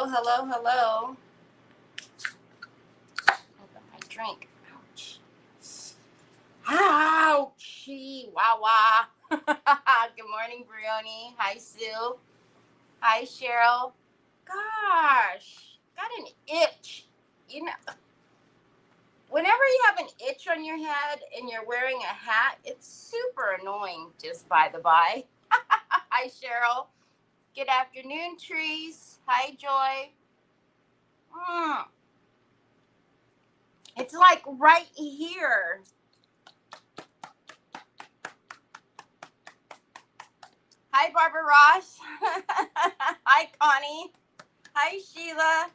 Hello, hello, hello. Open my drink. Ouch. Ouchie. Wah wah. Good morning, Brioni. Hi, Sue. Hi, Cheryl. Gosh, got an itch. You know, whenever you have an itch on your head and you're wearing a hat, it's super annoying, just by the by. Hi, Cheryl. Good afternoon, Trees. Hi, Joy. It's like right here. Hi, Barbara Ross. Hi, Connie. Hi, Sheila.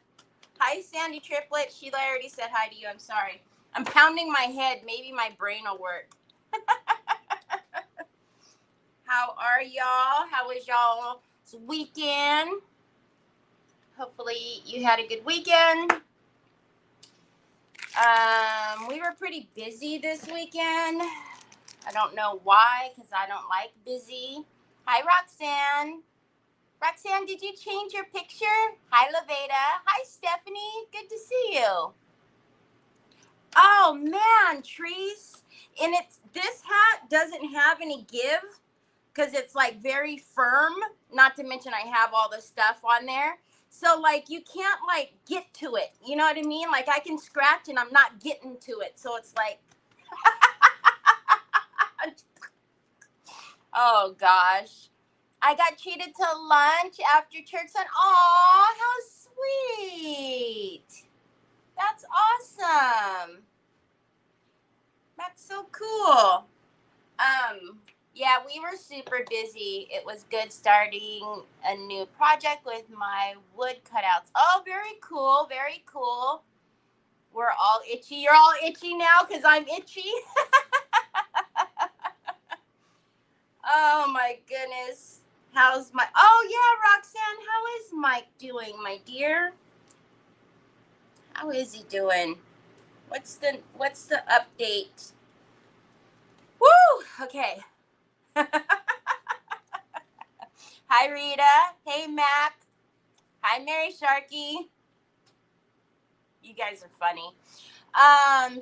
Hi, Sandy Triplet. Sheila, I already said hi to you. I'm sorry. I'm pounding my head. Maybe my brain will work. How are y'all? How was y'all's weekend? Hopefully you had a good weekend. We were pretty busy this weekend. I don't know why, because I don't like busy. Hi, Roxanne. Roxanne, did you change your picture? Hi, Laveda. Hi, Stephanie. Good to see you. Oh, man, Trees. And this hat doesn't have any give because it's like very firm. Not to mention I have all the stuff on there. So like you can't like get to it. You know what I mean? Like I can scratch and I'm not getting to it. So it's like, oh gosh. I got treated to lunch after church on. Aw, how sweet. That's awesome. That's so cool. Yeah, we were super busy. It was good starting a new project with my wood cutouts. Oh, very cool. Very cool. We're all itchy. You're all itchy now because I'm itchy. Oh, my goodness. How's my... Oh, yeah, Roxanne. How is Mike doing, my dear? How is he doing? What's the update? Woo! Okay. Hi, Rita. Hey, Mac. Hi, Mary Sharkey. You guys are funny.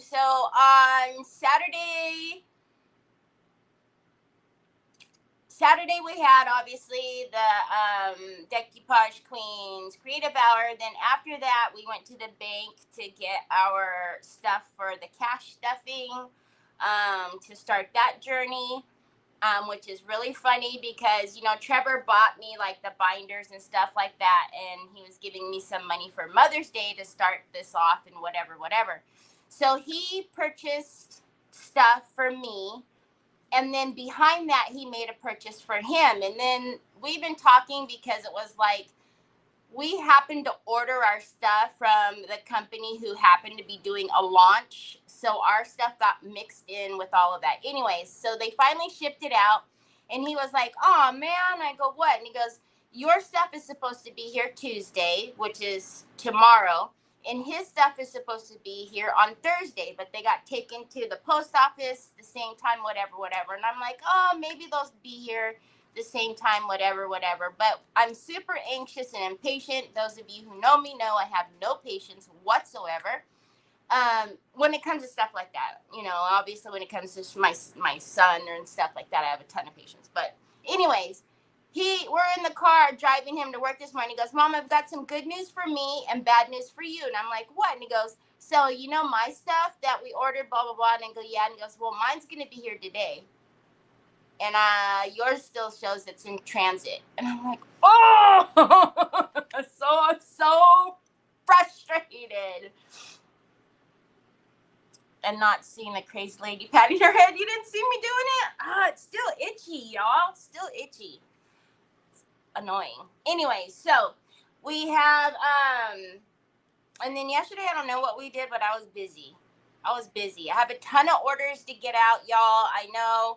So on Saturday we had obviously the Decoupage Queens Creative Hour. Then after that, we went to the bank to get our stuff for the cash stuffing, to start that journey. Which is really funny because, you know, Trevor bought me like the binders and stuff like that. And he was giving me some money for Mother's Day to start this off and whatever. So he purchased stuff for me. And then behind that, he made a purchase for him. And then we've been talking because it was like, we happened to order our stuff from the company who happened to be doing a launch. So our stuff got mixed in with all of that. Anyways, so they finally shipped it out. And he was like, oh, man. I go, what? And he goes, your stuff is supposed to be here Tuesday, which is tomorrow. And his stuff is supposed to be here on Thursday. But they got taken to the post office the same time, whatever. And I'm like, oh, maybe they'll be here the same time, whatever. But I'm super anxious and impatient. Those of you who know me know I have no patience whatsoever. When it comes to stuff like that, you know, obviously when it comes to my son and stuff like that, I have a ton of patience. But anyways, we're in the car driving him to work this morning. He goes, Mom, I've got some good news for me and bad news for you. And I'm like, what? And he goes, so, you know, my stuff that we ordered, blah, blah, blah. And I go, yeah. And he goes, well, mine's going to be here today. And yours still shows it's in transit. And I'm like, oh, I'm so frustrated. And not seeing the crazy lady patting her head. You didn't see me doing it? It's still itchy, y'all. Still itchy. It's annoying. Anyway, so we have, and then yesterday, I don't know what we did, but I was busy. I have a ton of orders to get out, y'all. I know.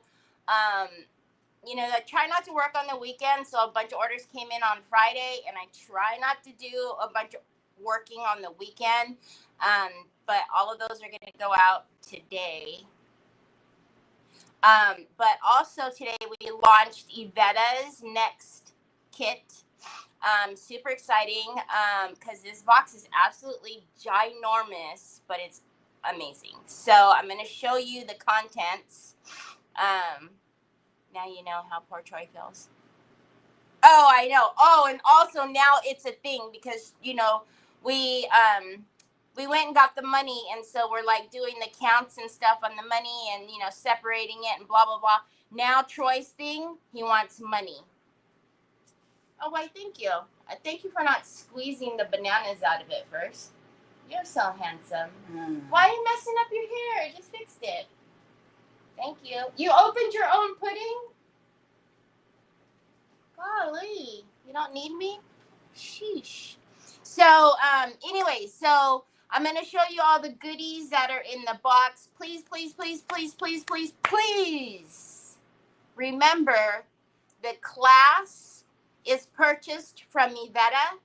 You know, I try not to work on the weekend, so a bunch of orders came in on Friday, and I try not to do a bunch of working on the weekend, but all of those are going to go out today. But also today we launched Ivetta's next kit. Super exciting because this box is absolutely ginormous, but it's amazing. So I'm going to show you the contents. Now you know how poor Troy feels. Oh, I know. Oh, and also now it's a thing because, you know, we went and got the money, and so we're like doing the counts and stuff on the money and, you know, separating it and blah blah blah. Now Troy's thing, he wants money. Oh, why, thank you. Thank you for not squeezing the bananas out of it first. You're so handsome. Why are you messing up your hair? I just fixed it. Thank you. You opened your own pudding? Golly, you don't need me? Sheesh. So, anyway, so I'm going to show you all the goodies that are in the box. Please, please, please, please, please, please, please remember the class is purchased from Yvetta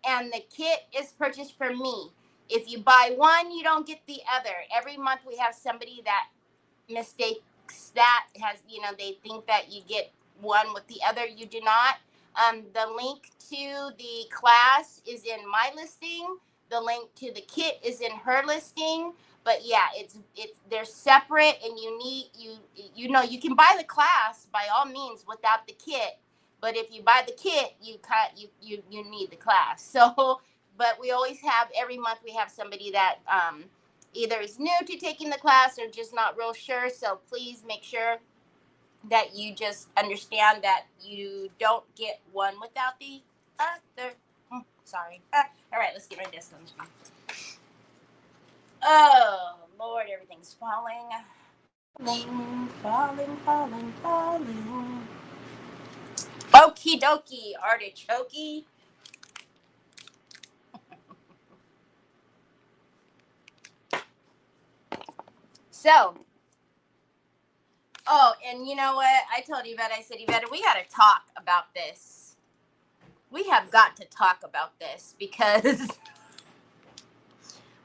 and the kit is purchased from me. If you buy one, you don't get the other. Every month we have somebody that mistakes that, has, you know, they think that you get one with the other. You do not. The link to the class is in my listing. The link to the kit is in her listing. But yeah, it's they're separate, and you know, you can buy the class by all means without the kit. But if you buy the kit, you need the class. So, but we always have, every month we have somebody that either is new to taking the class or just not real sure. So please make sure that you just understand that you don't get one without the other. Sorry. All right, let's get rid of this one. Oh, Lord, everything's falling. Falling. Okie dokie, artichoke. So, oh, and you know what? I told Yvette, I said, Yvette, we got to talk about this. We have got to talk about this because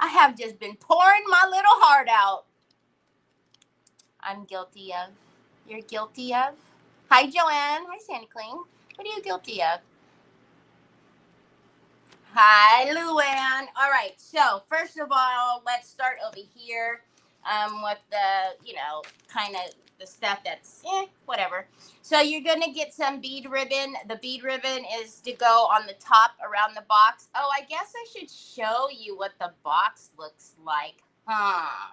I have just been pouring my little heart out. I'm guilty of. You're guilty of? Hi, Joanne. Hi, Sandy Cling. What are you guilty of? Hi, Luann. All right. So, first of all, let's start over here with the, you know, kind of the stuff that's whatever. So, you're going to get some bead ribbon. The bead ribbon is to go on the top around the box. Oh, I guess I should show you what the box looks like. Huh.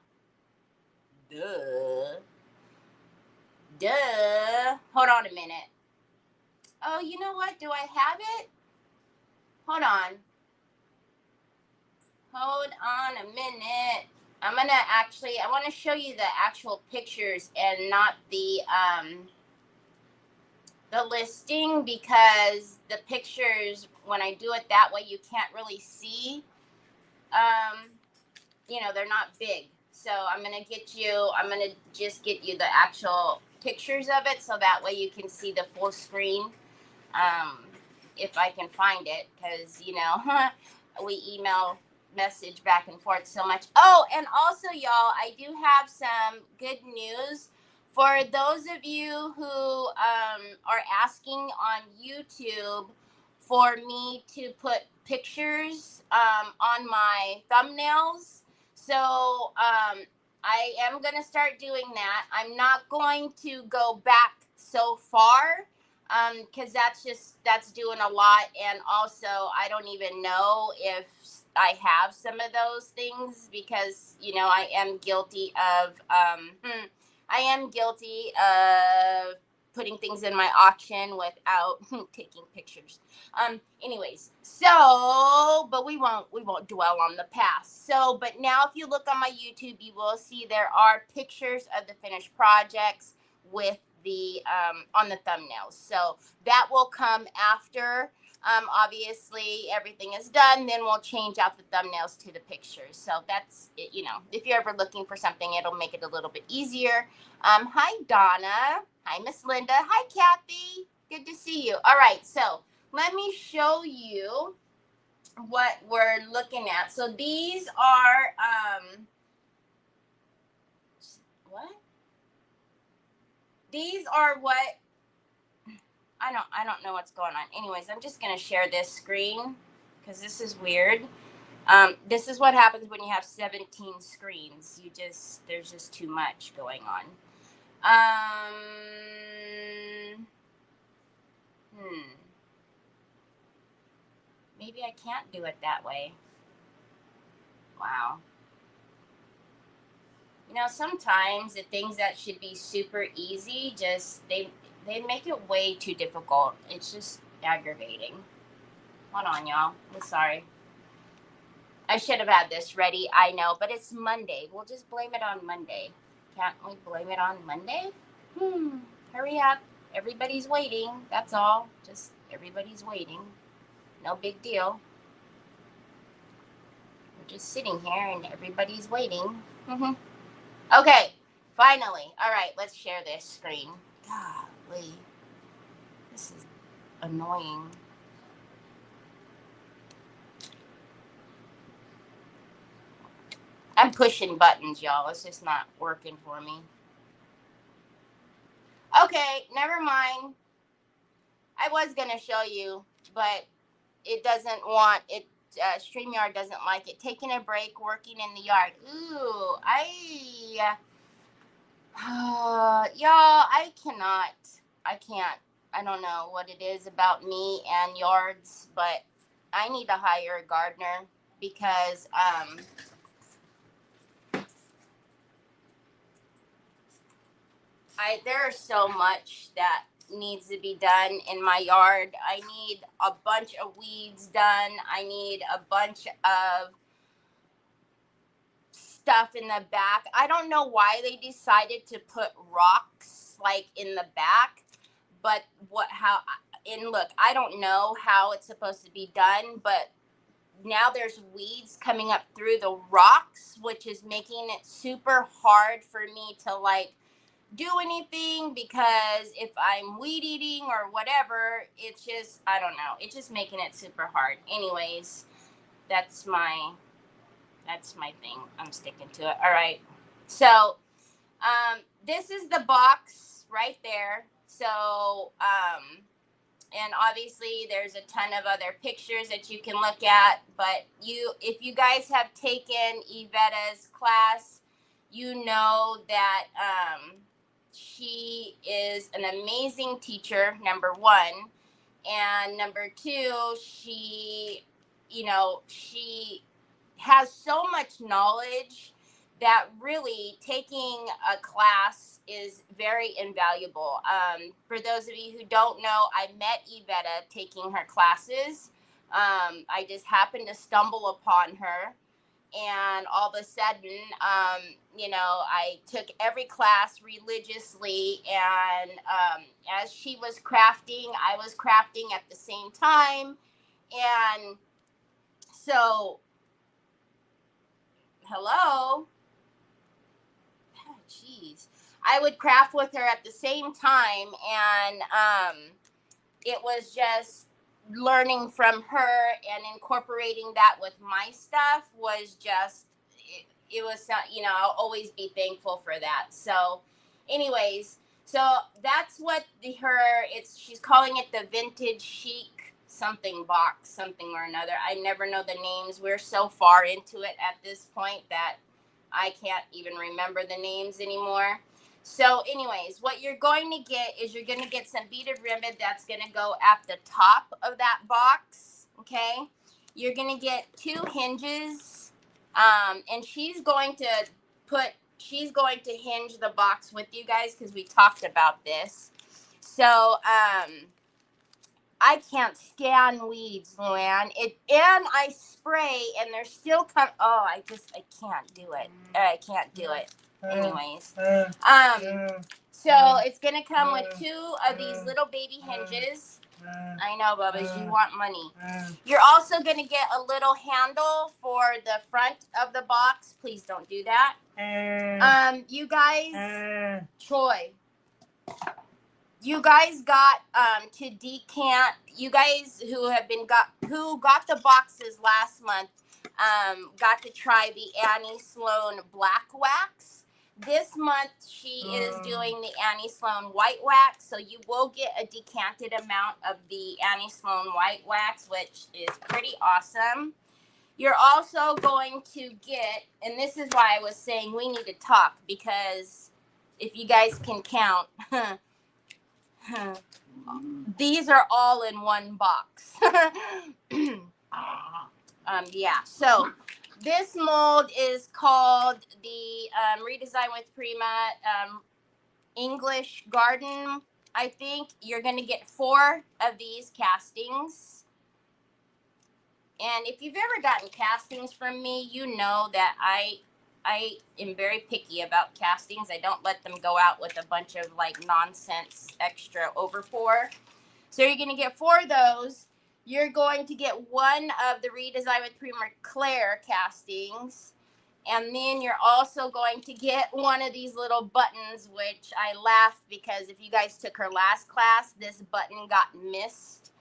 Duh. Hold on a minute. Oh, you know what? Do I have it? Hold on. Hold on a minute. I'm gonna actually, I want to show you the actual pictures and not the listing, because the pictures, when I do it that way, you can't really see. You know, they're not big. So I'm gonna just get you the actual pictures of it, so that way you can see the full screen. If I can find it, because, you know, we email message back and forth so much. Oh, and also, y'all, I do have some good news for those of you who are asking on YouTube for me to put pictures on my thumbnails. So I am going to start doing that. I'm not going to go back so far, because that's doing a lot. And also, I don't even know if I have some of those things, because, you know, I am guilty of putting things in my auction without taking pictures. Anyways, so, but we won't dwell on the past. So, but now if you look on my YouTube, you will see there are pictures of the finished projects with the on the thumbnails. So that will come after obviously everything is done. Then we'll change out the thumbnails to the pictures. So that's it. You know, if you're ever looking for something, it'll make it a little bit easier. Hi, Donna. Hi, Miss Linda. Hi, Kathy. Good to see you. All right, so let me show you what we're looking at. So these are what? These are what I don't know what's going on. Anyways, I'm just gonna share this screen because this is weird. This is what happens when you have 17 screens. There's just too much going on. Maybe I can't do it that way. Wow. You know, sometimes the things that should be super easy, they make it way too difficult. It's just aggravating. Hold on, y'all. I'm sorry. I should have had this ready, I know, but it's Monday. We'll just blame it on Monday. Can't we blame it on Monday? Hurry up. Everybody's waiting. That's all. Just everybody's waiting. No big deal. We're just sitting here and everybody's waiting. Okay, finally. All right, let's share this screen. Golly. This is annoying. I'm pushing buttons, y'all. It's just not working for me. Okay, never mind. I was going to show you, but it doesn't want it. StreamYard doesn't like it. Taking a break, working in the yard. Ooh, y'all, I can't. I don't know what it is about me and yards, but I need to hire a gardener because there's so much that needs to be done in my yard. I need a bunch of weeds done. I need a bunch of stuff in the back. I don't know why they decided to put rocks like in the back, but look, I don't know how it's supposed to be done, but now there's weeds coming up through the rocks, which is making it super hard for me to like do anything, because if I'm weed eating or whatever, it's just, I don't know, it's just making it super hard. Anyways, that's my thing. I'm sticking to it. All right. So, this is the box right there. So, and obviously there's a ton of other pictures that you can look at, but if you guys have taken Yvetta's class, you know that, she is an amazing teacher, number one. And number two, she has so much knowledge that really taking a class is very invaluable. For those of you who don't know, I met Yvetta taking her classes. I just happened to stumble upon her. And all of a sudden, I took every class religiously. And as she was crafting, I was crafting at the same time. And so, hello? Jeez. I would craft with her at the same time. And it was just learning from her and incorporating that with my stuff was just, it was, I'll always be thankful for that. So anyways, so that's what she's calling it the vintage chic something box, something or another. I never know the names. We're so far into it at this point that I can't even remember the names anymore. So anyways, what you're going to get is you're going to get some beaded ribbon that's going to go at the top of that box, okay? You're going to get 2 hinges, and she's going to hinge the box with you guys because we talked about this. So, I can't stand weeds, Luann. And I spray, and they're still I can't do it. I can't do it. Anyways, so it's gonna come with 2 of these little baby hinges. I know, Bubba's, you want money. You're also gonna get a little handle for the front of the box. Please don't do that. You guys, Troy. You guys got to decant. You guys who got the boxes last month got to try the Annie Sloan Black Wax. this month she is doing the Annie Sloan white wax, so you will get a decanted amount of the Annie Sloan white wax, which is pretty awesome. You're also going to get, and this is why I was saying we need to talk, because if you guys can count, these are all in one box. Yeah, so this mold is called the Redesign with Prima English Garden. I think you're going to get 4 of these castings. And if you've ever gotten castings from me, you know that I am very picky about castings. I don't let them go out with a bunch of like nonsense extra overpour. So you're going to get 4 of those. You're going to get 1 of the Redesign with Prima Claire castings. And then you're also going to get 1 of these little buttons, which I laughed because if you guys took her last class, this button got missed.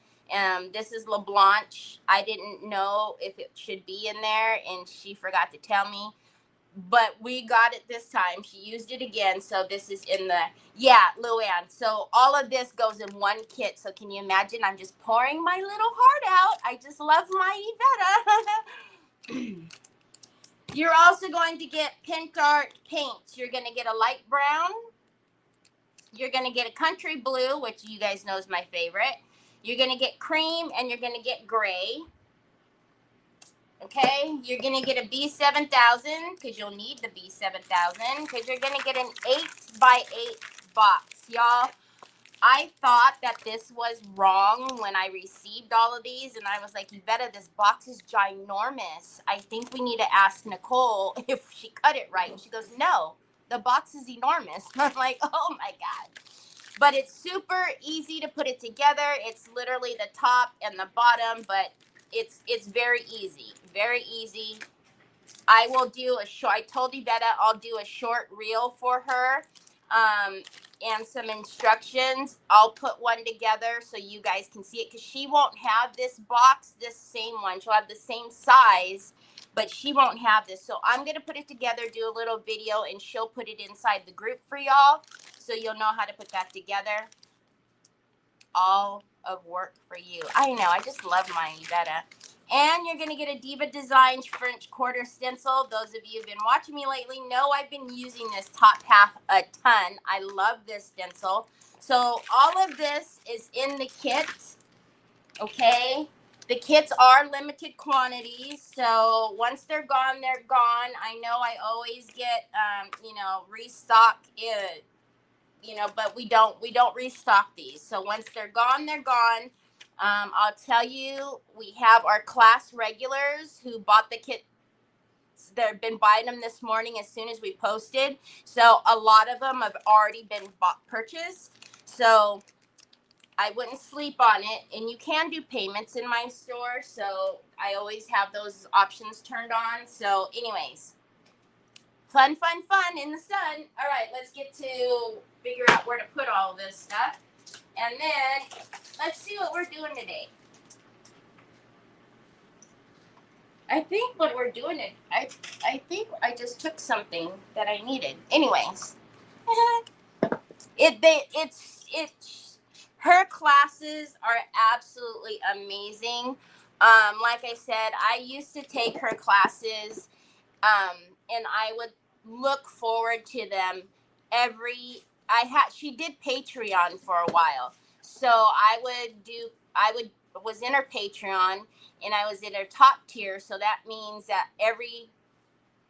This is LeBlanche. I didn't know if it should be in there, and she forgot to tell me. But we got it this time. She used it again, so this is in the, yeah, Luann. So all of this goes in one kit. So can you imagine? I'm just pouring my little heart out. I just love my Yvetta. You're also going to get Pintart paints. You're going to get a light brown. You're going to get a country blue, which you guys know is my favorite. You're going to get cream, and you're going to get gray. Okay, you're going to get a B7000 because you'll need the B7000 because you're going to get an 8x8 box. Y'all, I thought that this was wrong when I received all of these, and I was like, Yvetta, this box is ginormous. I think we need to ask Nicole if she cut it right. And she goes, no, the box is enormous. And I'm like, oh my God. But it's super easy to put it together. It's literally the top and the bottom, but it's very easy, very easy. I will do a short, I told Yvetta I'll do a short reel for her and some instructions. I'll put one together so you guys can see it because she won't have this box, this same one. She'll have the same size, but she won't have this. So I'm going to put it together, do a little video, and she'll put it inside the group for y'all so you'll know how to put that together. All of work for you. I know, I just love my Yvetta. And you're going to get a Diva Designs French quarter stencil. Those of you who've been watching me lately know I've been using this top half a ton. I love this stencil. So all of this is in the kit, okay? The kits are limited quantities, so once they're gone, they're gone. I know I always get, restock it. But we don't restock these. So once they're gone, they're gone. I'll tell you, we have our class regulars who bought the kits. They've been buying them this morning as soon as we posted. So a lot of them have already been purchased. So I wouldn't sleep on it. And you can do payments in my store. So I always have those options turned on. So anyways, fun in the sun. All right, let's get to figure out where to put all this stuff. And then let's see what we're doing today. I think what we're doing I think I just took something that I needed. Anyways, her classes are absolutely amazing. Like I said, I used to take her classes, and I would look forward to them she did Patreon for a while. So I was in her Patreon and I was in her top tier. So that means that every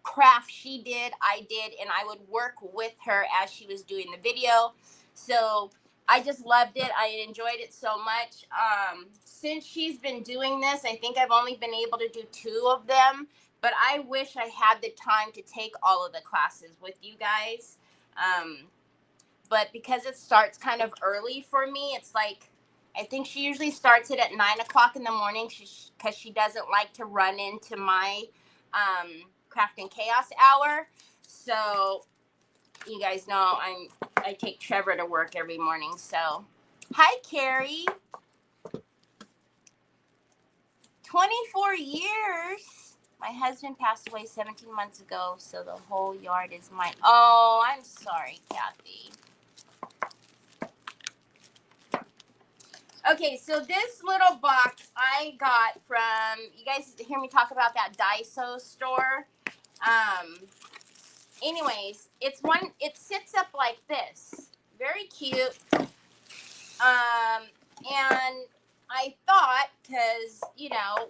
craft she did, I did, and I would work with her as she was doing the video. So I just loved it. I enjoyed it so much. Since she's been doing this, I think I've only been able to do 2 of them, but I wish I had the time to take all of the classes with you guys. But because it starts kind of early for me, it's like, I think she usually starts it at 9 o'clock in the morning because she doesn't like to run into my Craft and Chaos hour. So you guys know I take Trevor to work every morning. So hi, Carrie. 24 years. My husband passed away 17 months ago, so the whole yard is mine. Oh, I'm sorry, Kathy. Okay, so this little box I got from, you guys hear me talk about that Daiso store? Anyways, it sits up like this. Very cute. And I thought, because,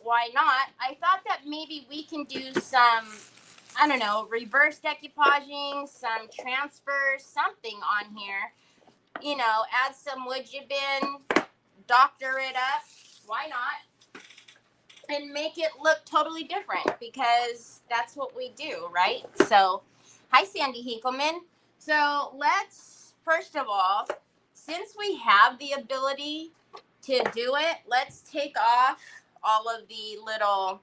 why not? I thought that maybe we can do some, I don't know, reverse decoupaging, some transfers, something on here. Add some wood bin, doctor it up. Why not? And make it look totally different, because that's what we do, right? So, hi, Sandy Hinkleman. So let's, first of all, since we have the ability to do it, let's take off all of the little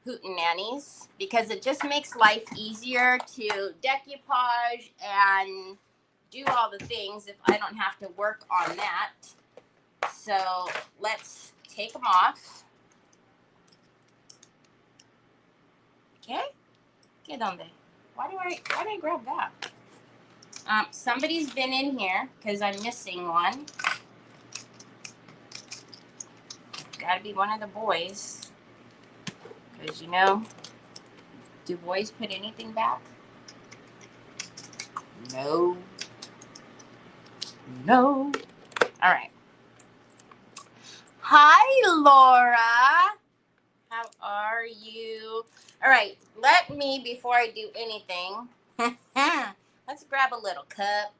hootenannies, because it just makes life easier to decoupage and do all the things if I don't have to work on that. So let's take them off. Okay? ¿Qué dónde? Why do I grab that? Somebody's been in here because I'm missing one. Gotta be one of the boys. Because, do boys put anything back? No. No. All right. Hi, Laura. How are you? All right. Let me, before I do anything, let's grab a little cup.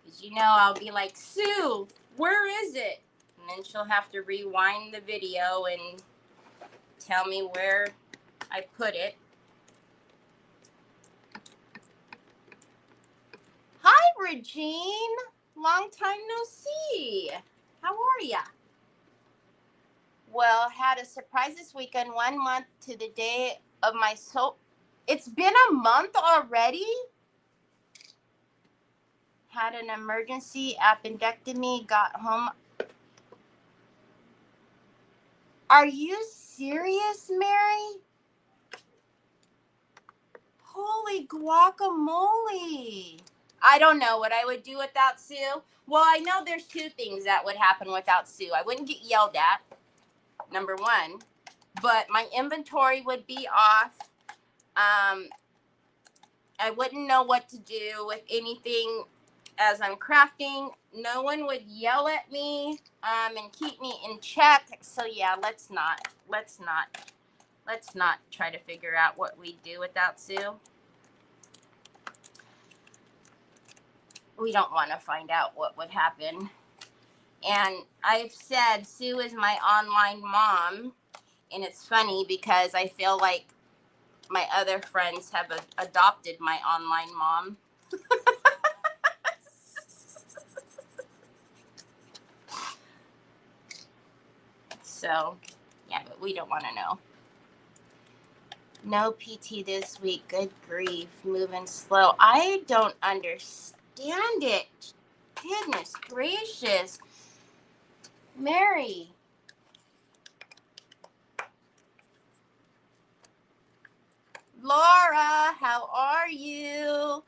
Because I'll be like, Sue, where is it? And then she'll have to rewind the video and tell me where I put it. Hi, Regine. Long time no see. How are ya? Well, had a surprise this weekend. 1 month to the day of my soul. It's been a month already? Had an emergency appendectomy. Got home. Are you serious, Mary? Holy guacamole. I don't know what I would do without Sue. Well, I know there's two things that would happen without Sue. I wouldn't get yelled at, number one. But my inventory would be off. I wouldn't know what to do with anything as I'm crafting. No one would yell at me and keep me in check. So yeah, let's not try to figure out what we do without Sue. We don't want to find out what would happen. And I've said Sue is my online mom, and it's funny because I feel like my other friends have adopted my online mom. So, yeah, but we don't want to know. No PT this week. Good grief. Moving slow. I don't understand it. Goodness gracious. Mary. Laura, how are you?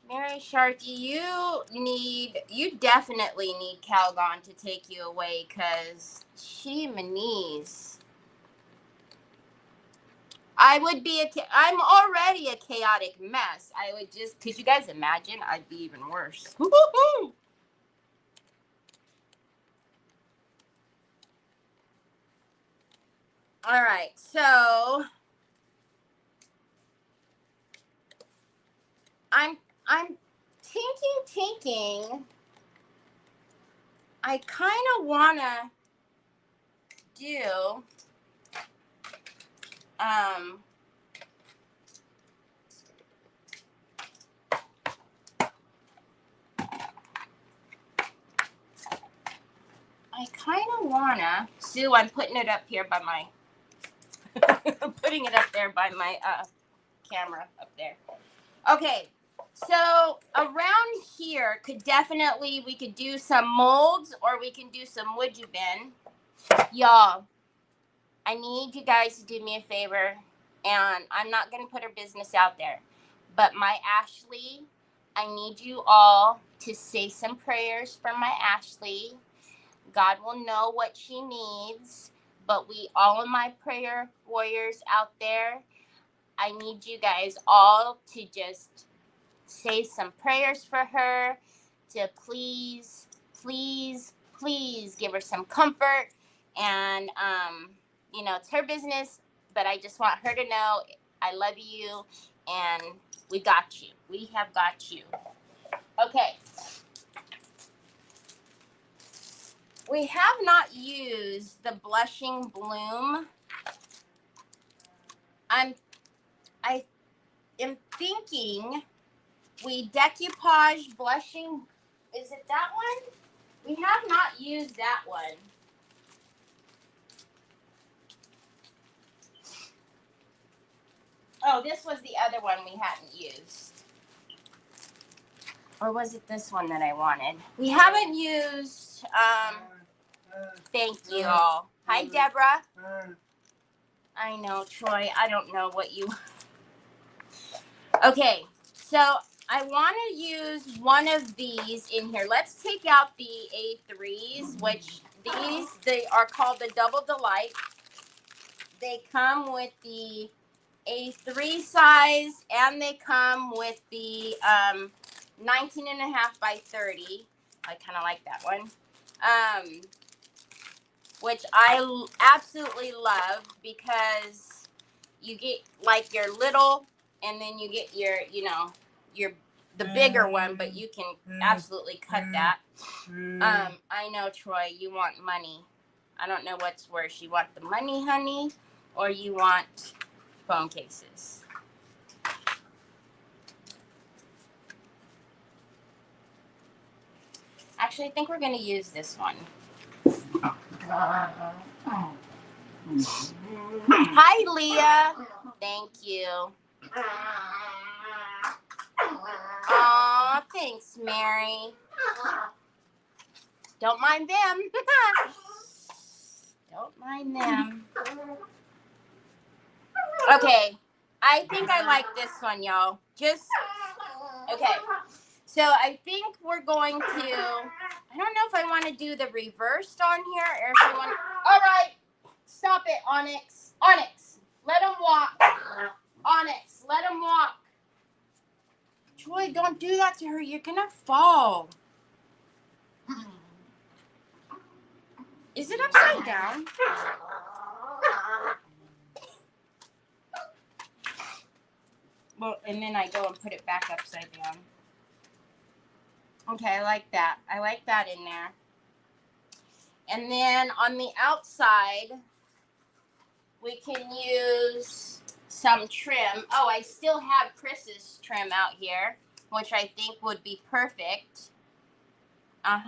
Mary Sharkey, you definitely need Calgon to take you away, because Manise. I'm already a chaotic mess. I would just, could you guys imagine? I'd be even worse. Woo-hoo-hoo! All right, so I'm thinking. I kind of wanna do Sue, I'm putting it up here by my putting it up there by my camera up there. Okay, so around here we could do some molds, or we can do some wood bin. Y'all, I need you guys to do me a favor, and I'm not going to put her business out there, but my Ashley, I need you all to say some prayers for my Ashley. God will know what she needs, but all of my prayer warriors out there, I need you guys all to just say some prayers for her, to please, please, please give her some comfort. And, it's her business, but I just want her to know I love you and we got you. We have got you. Okay. We have not used the Blushing Bloom. I am thinking we decoupage Blushing. Is it that one? We have not used that one. Oh, this was the other one we hadn't used. Or was it this one that I wanted? We haven't used, thank you all. Hi, Deborah. I know, Troy. I don't know what you... Okay, so I want to use one of these in here. Let's take out the A3s, which they are called the Double Delight. They come with the A3 size, and they come with the 19.5 by 30. I kind of like that one. Which I absolutely love because you get like your little, and then you get your, the bigger one, but you can absolutely cut that. I know, Troy, you want money. I don't know what's worse. You want the money, honey, or you want phone cases? Actually, I think we're going to use this one. Hi, Leah. Thank you. Aw, thanks, Mary. Don't mind them. Don't mind them. Okay, I think I like this one, y'all. Okay. So I think we're going to, I don't know if I want to do the reversed on here or if I want to, all right, stop it, Onyx. Onyx, let him walk. Onyx, let him walk. Troy, don't do that to her. You're going to fall. Is it upside down? Well, and then I go and put it back upside down. Okay, I like that. I like that in there. And then on the outside, we can use some trim. Oh, I still have Chris's trim out here, which I think would be perfect. And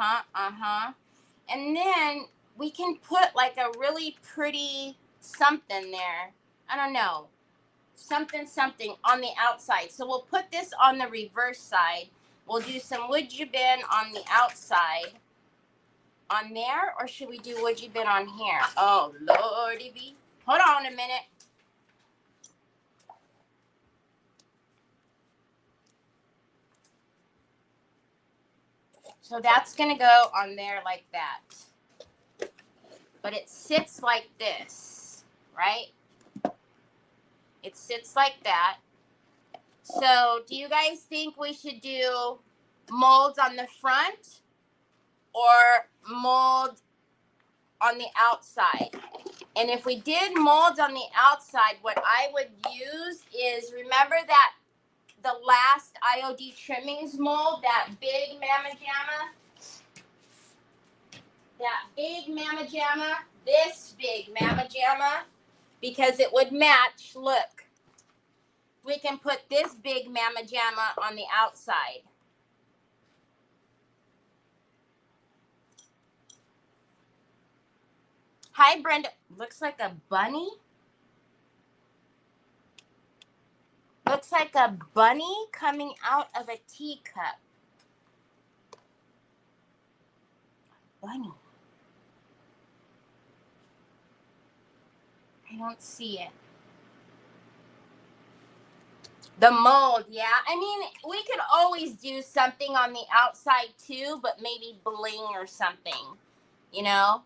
then we can put like a really pretty something there. I don't know. Something on the outside. So we'll put this on the reverse side. We'll do some Would You Been on the outside. On there, or should we do Would You Been on here? Oh, Lordy be. Hold on a minute. So that's going to go on there like that. But it sits like this, right? It sits like that. So do you guys think we should do molds on the front or mold on the outside? And if we did molds on the outside, what I would use is, remember that the last IOD trimmings mold, that big Mama Jamma? That big Mama Jamma, this big Mama Jamma, because it would match, look. We can put this big Mama Jamma on the outside. Hi, Brenda. Looks like a bunny. Looks like a bunny coming out of a teacup. Bunny. I don't see it. The mold, yeah. I mean, we could always do something on the outside too, but maybe bling or something, you know?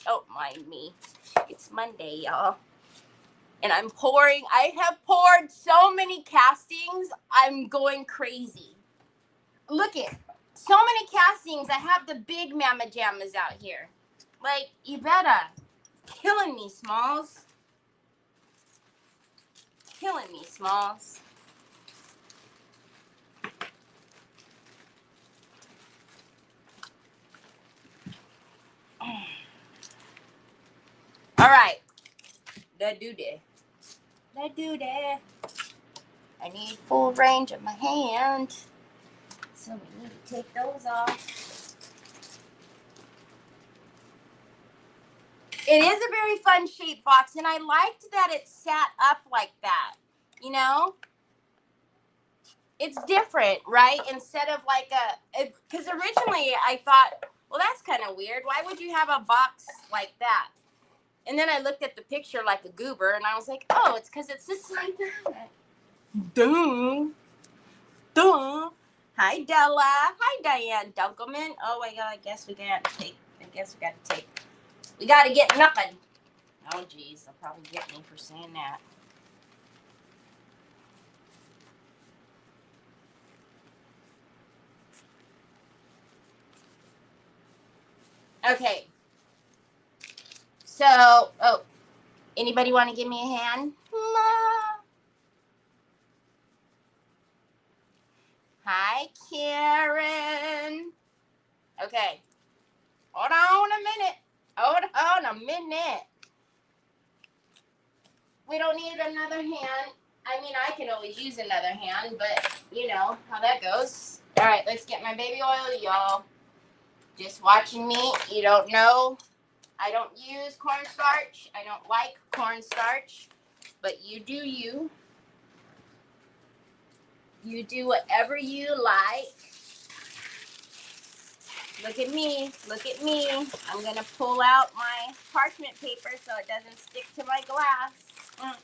Don't mind me. It's Monday, y'all. And I have poured so many castings, I'm going crazy. Look it. So many castings. I have the big mama jammas out here. Like, Yvetta. Killing me, Smalls. Killing me, Smalls. All right. That do that. That do that. I need full range of my hand. So we need to take those off. It is a very fun shape box, and I liked that it sat up like that. You know? It's different, right? Instead of like because originally I thought, well, that's kind of weird. Why would you have a box like that? And then I looked at the picture like a goober, and I was like, oh, it's because it's just like that. Duh. Duh. Hi, Della. Hi, Diane Dunkelman. Oh, my God. I guess we got to take. We got to get nothing. Oh, geez. They'll probably get me for saying that. Okay. So, oh, anybody want to give me a hand? Hi, Karen. Okay. Hold on a minute. We don't need another hand. I mean, I can always use another hand, but you know how that goes. All right, let's get my baby oil, y'all. Just watching me. You don't know. I don't use cornstarch. I don't like cornstarch, but you do you. You do whatever you like. Look at me. Look at me. I'm going to pull out my parchment paper so it doesn't stick to my glass. I'm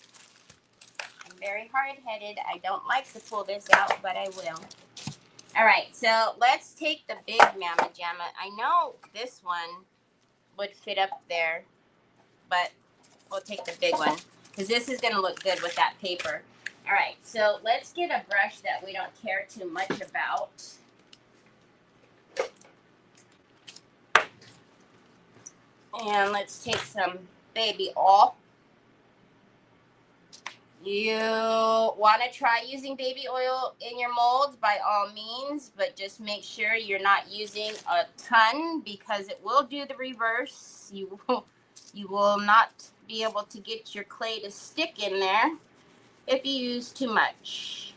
very hard-headed. I don't like to pull this out, but I will. All right, so let's take the big Mama Jamma. I know this one would fit up there, but we'll take the big one because this is going to look good with that paper. All right, so let's get a brush that we don't care too much about. And let's take some baby oil. You want to try using baby oil in your molds by all means, but just make sure you're not using a ton because it will do the reverse. You will not be able to get your clay to stick in there if you use too much.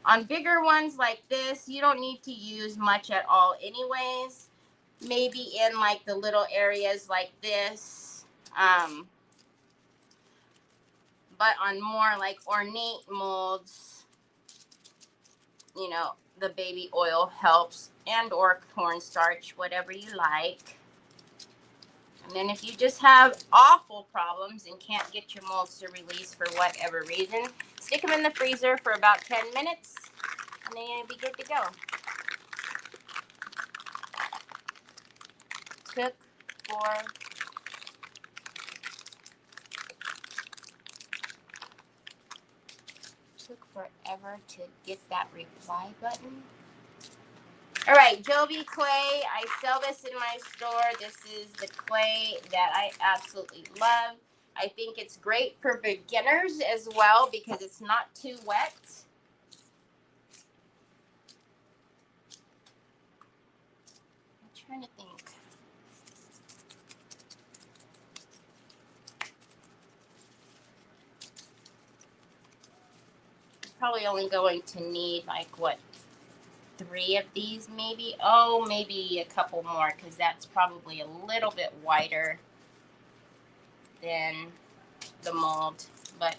On bigger ones like this, you don't need to use much at all anyways. Maybe in like the little areas like this. But on more like ornate molds, you know, the baby oil helps, and or cornstarch, whatever you like. And then if you just have awful problems and can't get your molds to release for whatever reason, stick them in the freezer for about 10 minutes and then you'll be good to go. Took forever to get that reply button. All right, Jovi clay. I sell this in my store. This is the clay that I absolutely love. I think it's great for beginners as well because it's not too wet. I'm trying to think. Probably only going to need like what, 3 of these maybe. Oh, maybe a couple more because that's probably a little bit wider than the mold, but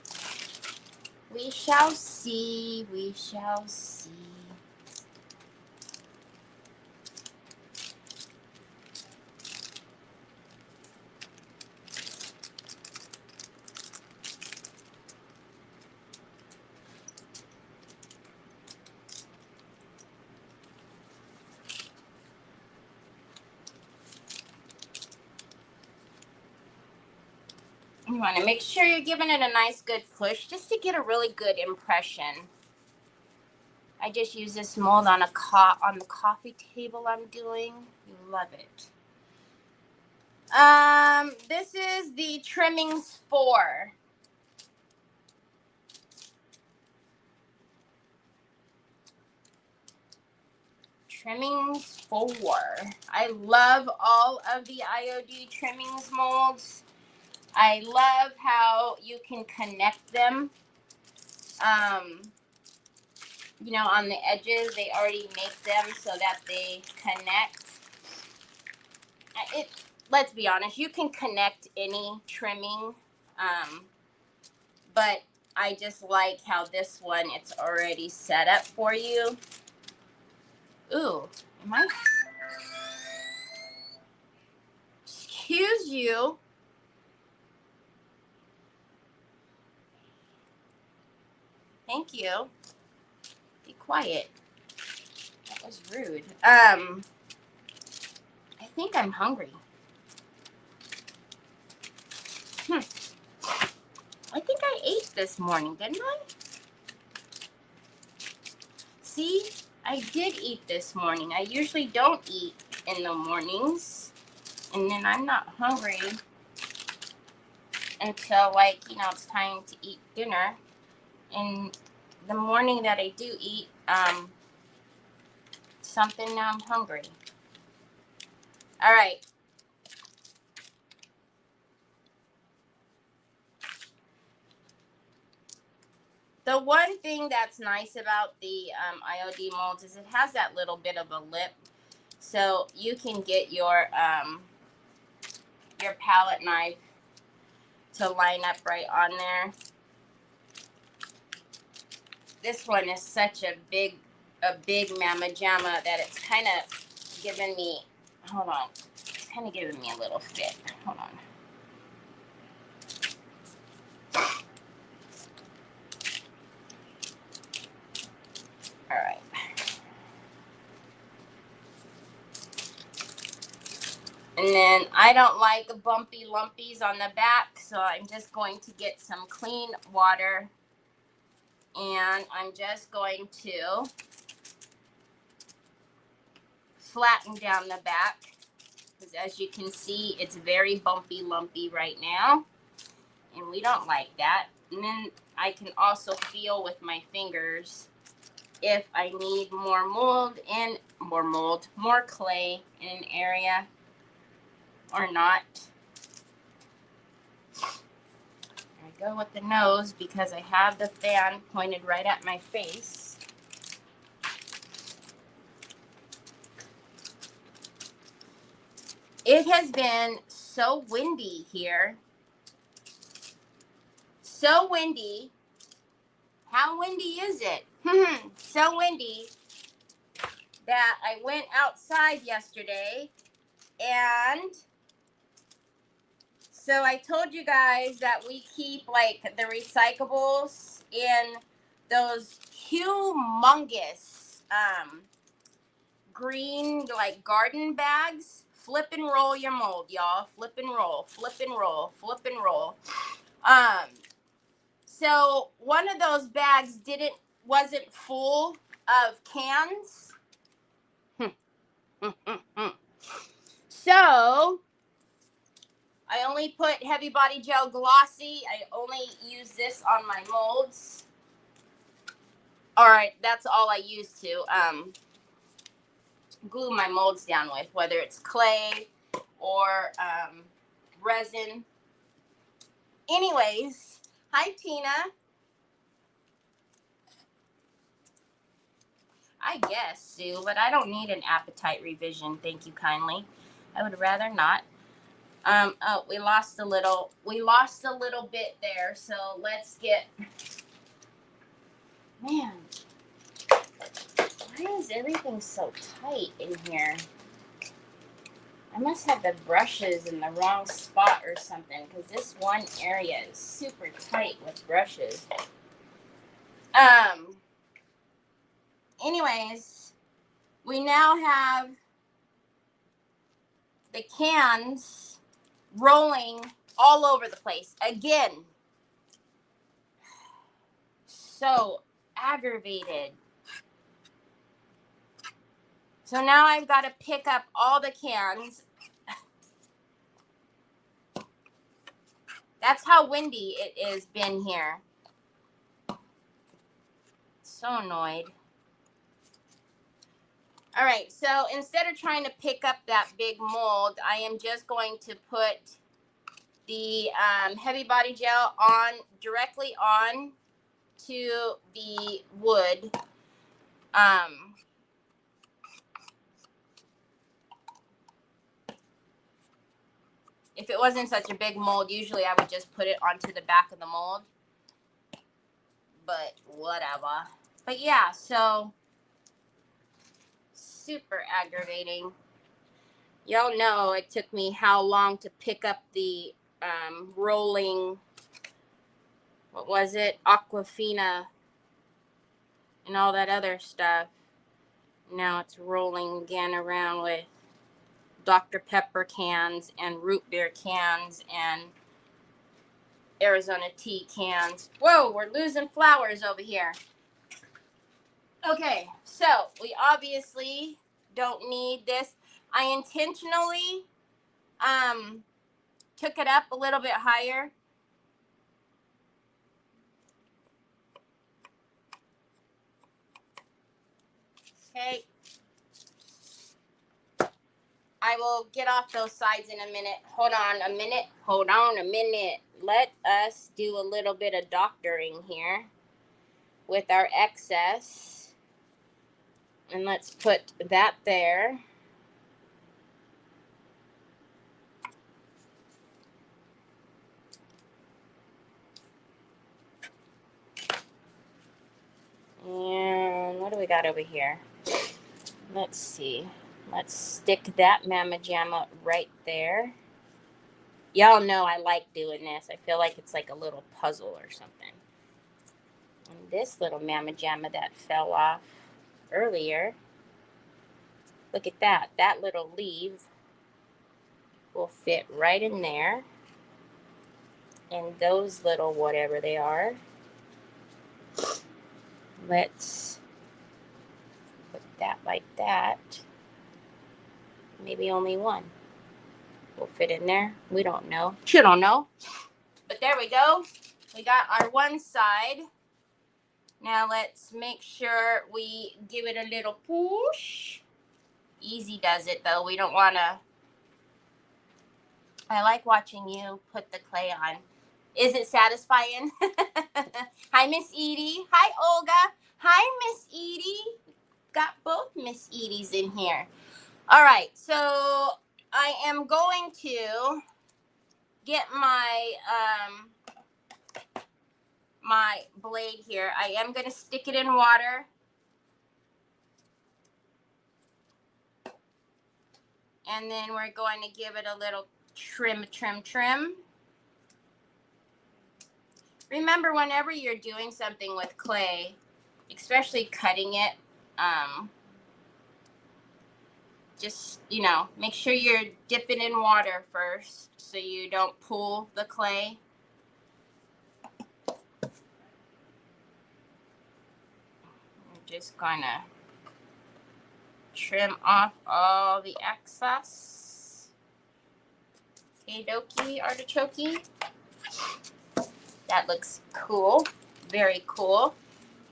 we shall see. We shall see. You want to make sure you're giving it a nice good push just to get a really good impression. I just use this mold on the coffee table I'm doing. Love it. This is the Trimmings 4. Trimmings 4. I love all of the IOD trimmings molds. I love how you can connect them. You know, on the edges, they already make them so that they connect. Let's be honest, you can connect any trimming, but I just like how this one, it's already set up for you. Ooh, am I? Excuse you. Thank you. Be quiet. That was rude. I think I'm hungry. I think I ate this morning, didn't I? See, I did eat this morning. I usually don't eat in the mornings. And then I'm not hungry until, like, you know, it's time to eat dinner. And the morning that I do eat, something, now I'm hungry. All right. The one thing that's nice about the IOD molds is it has that little bit of a lip. So you can get your palette knife to line up right on there. This one is such a big mamma jamma that it's kind of giving me, hold on, it's kind of giving me a little fit. Hold on. All right. And then I don't like bumpy lumpies on the back, so I'm just going to get some clean water and I'm just going to flatten down the back because as you can see, it's very bumpy lumpy right now and we don't like that. And then I can also feel with my fingers if I need more more clay in an area or not. I go with the nose because I have the fan pointed right at my face. It has been so windy here. So windy. How windy is it? So windy that I went outside yesterday and so I told you guys that we keep like the recyclables in those humongous green like garden bags. Flip and roll your mold, y'all. Flip and roll, flip and roll, flip and roll. So one of those bags wasn't full of cans. So I only put Heavy Body Gel Glossy. I only use this on my molds. All right, that's all I use to glue my molds down with, whether it's clay or resin. Anyways, hi Tina. I guess, Sue, but I don't need an appetite revision. Thank you kindly. I would rather not. Oh, we lost a little bit there. So let's get, man, why is everything so tight in here? I must have the brushes in the wrong spot or something because this one area is super tight with brushes. Anyways, we now have the cans rolling all over the place. Again, so aggravated. So now I've got to pick up all the cans. That's how windy it has been here. So annoyed. All right, so instead of trying to pick up that big mold, I am just going to put the heavy body gel on directly on to the wood. If it wasn't such a big mold, usually I would just put it onto the back of the mold. But whatever. But yeah, so super aggravating. Y'all know it took me how long to pick up the rolling, what was it, Aquafina and all that other stuff. Now it's rolling again around with Dr. Pepper cans and root beer cans and Arizona tea cans. Whoa, we're losing flowers over here. Okay, so we obviously don't need this. I intentionally took it up a little bit higher. Okay. I will get off those sides in a minute. Hold on a minute. Hold on a minute. Let us do a little bit of doctoring here with our excess. And let's put that there. And what do we got over here? Let's see. Let's stick that Mama Jamma right there. Y'all know I like doing this. I feel like it's like a little puzzle or something. And this little Mama Jamma that fell off earlier. Look at that. That little leaf will fit right in there. And those little whatever they are. Let's put that like that. Maybe only one will fit in there. We don't know. You don't know. But there we go. We got our one side. Now let's make sure we give it a little push. Easy does it though. We don't want to. I like watching you put the clay on. Is it satisfying? Hi, Miss Edie. Hi, Olga. Hi, Miss Edie. Got both Miss Edies in here. All right, so I am going to get my my blade here. I am going to stick it in water. And then we're going to give it a little trim. Remember, whenever you're doing something with clay, especially cutting it, just, you know, make sure you're dipping in water first so you don't pull the clay. I'm just gonna trim off all the excess. Okay, dokie, artichoke. That looks cool. Very cool.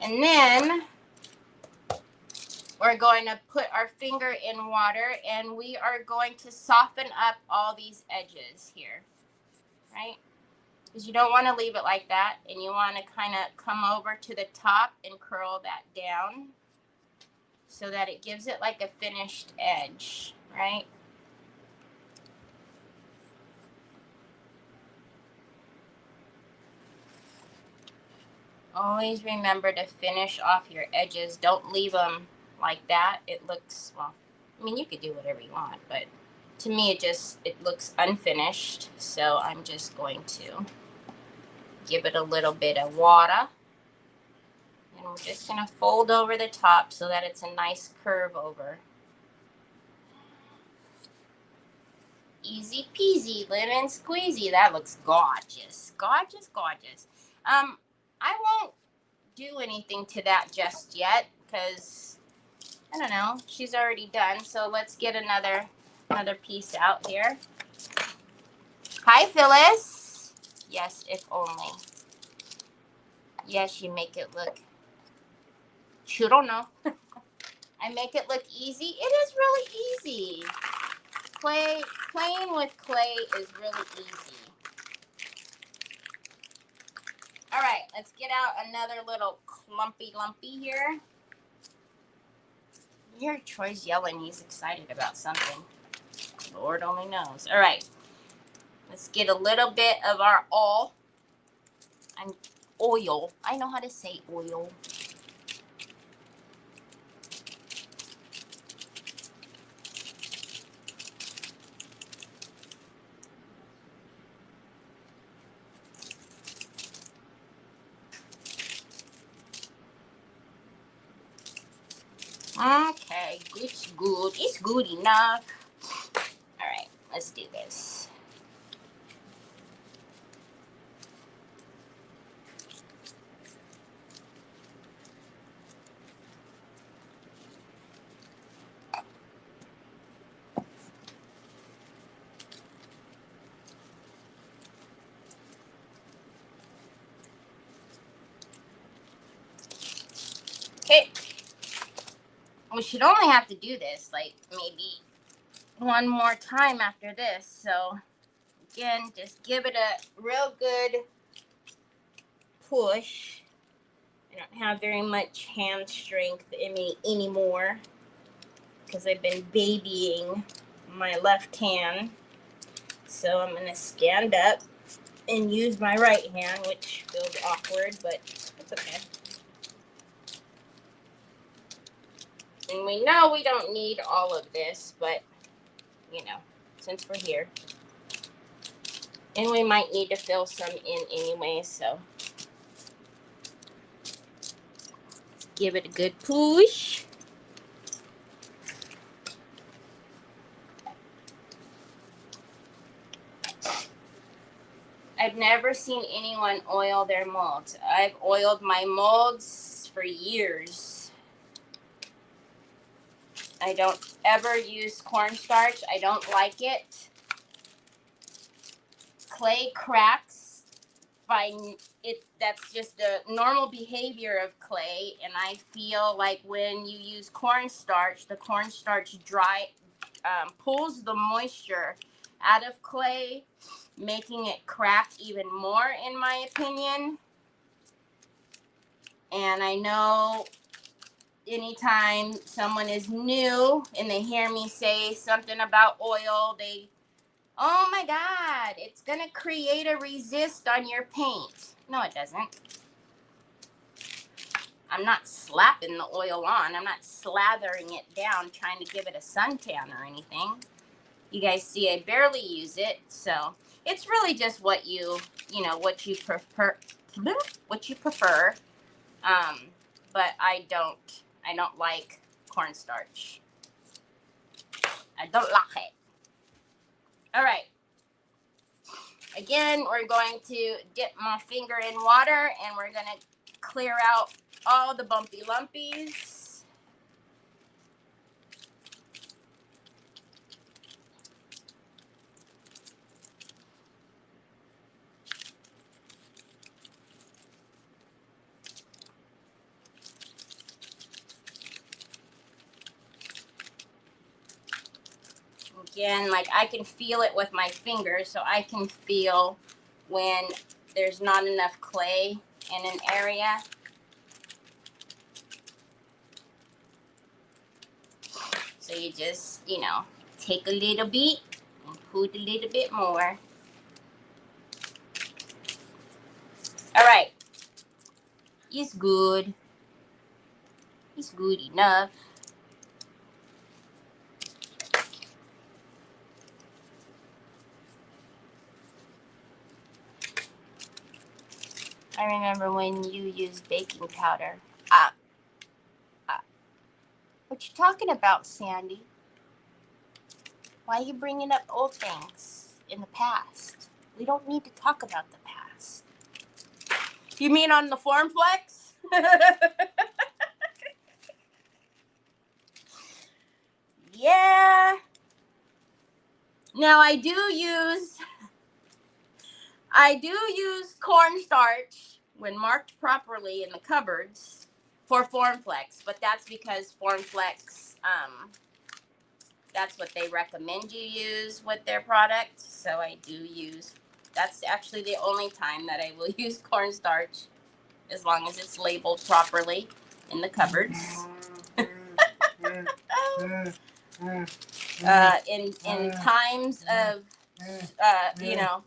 And then we're going to put our finger in water and we are going to soften up all these edges here, right? Because you don't want to leave it like that, and you want to kind of come over to the top and curl that down so that it gives it like a finished edge, right? Always remember to finish off your edges. Don't leave them like that. It looks, well, I mean, you could do whatever you want, but to me, it looks unfinished. So I'm just going to give it a little bit of water. And we're just going to fold over the top so that it's a nice curve over. Easy peasy, lemon squeezy. That looks gorgeous. Gorgeous, gorgeous. I won't do anything to that just yet because I don't know. She's already done. So let's get another piece out here. Hi, Phyllis. Yes, if only. Yes, you make it look. You don't know. I make it look easy. It is really easy. Playing with clay is really easy. All right, let's get out another little clumpy lumpy here. You hear Troy's yelling. He's excited about something. Lord only knows. All right, let's get a little bit of our oil. I know how to say oil. Okay, it's good. It's good enough. All right, let's do this. Okay. We should only have to do this like maybe one more time after this. So again, just give it a real good push. I don't have very much hand strength in me anymore because I've been babying my left hand. So I'm going to stand up and use my right hand, which feels awkward, but it's okay. And we know we don't need all of this, but, you know, since we're here. And we might need to fill some in anyway, so give it a good push. I've never seen anyone oil their molds. I've oiled my molds for years. I don't ever use cornstarch. I don't like it. Clay cracks by it. That's just the normal behavior of clay, and I feel like when you use cornstarch, the cornstarch pulls the moisture out of clay, making it crack even more, in my opinion. And I know anytime someone is new and they hear me say something about oil, oh my God, it's going to create a resist on your paint. No, it doesn't. I'm not slapping the oil on. I'm not slathering it down, trying to give it a suntan or anything. You guys see I barely use it, so it's really just what you prefer. But I don't like cornstarch. I don't like it. All right. Again, we're going to dip my finger in water and we're going to clear out all the bumpy lumpies. Again, like I can feel it with my fingers, so I can feel when there's not enough clay in an area. So you just, take a little bit and put a little bit more. All right. It's good. It's good enough. I remember when you used baking powder. What you talking about, Sandy? Why are you bringing up old things in the past? We don't need to talk about the past. You mean on the Form Flex? Yeah. Now I do use cornstarch when marked properly in the cupboards for Form Flex, but that's because Form Flex, that's what they recommend you use with their product. So I do use, that's actually the only time that I will use cornstarch, as long as it's labeled properly in the cupboards. In times of, you know,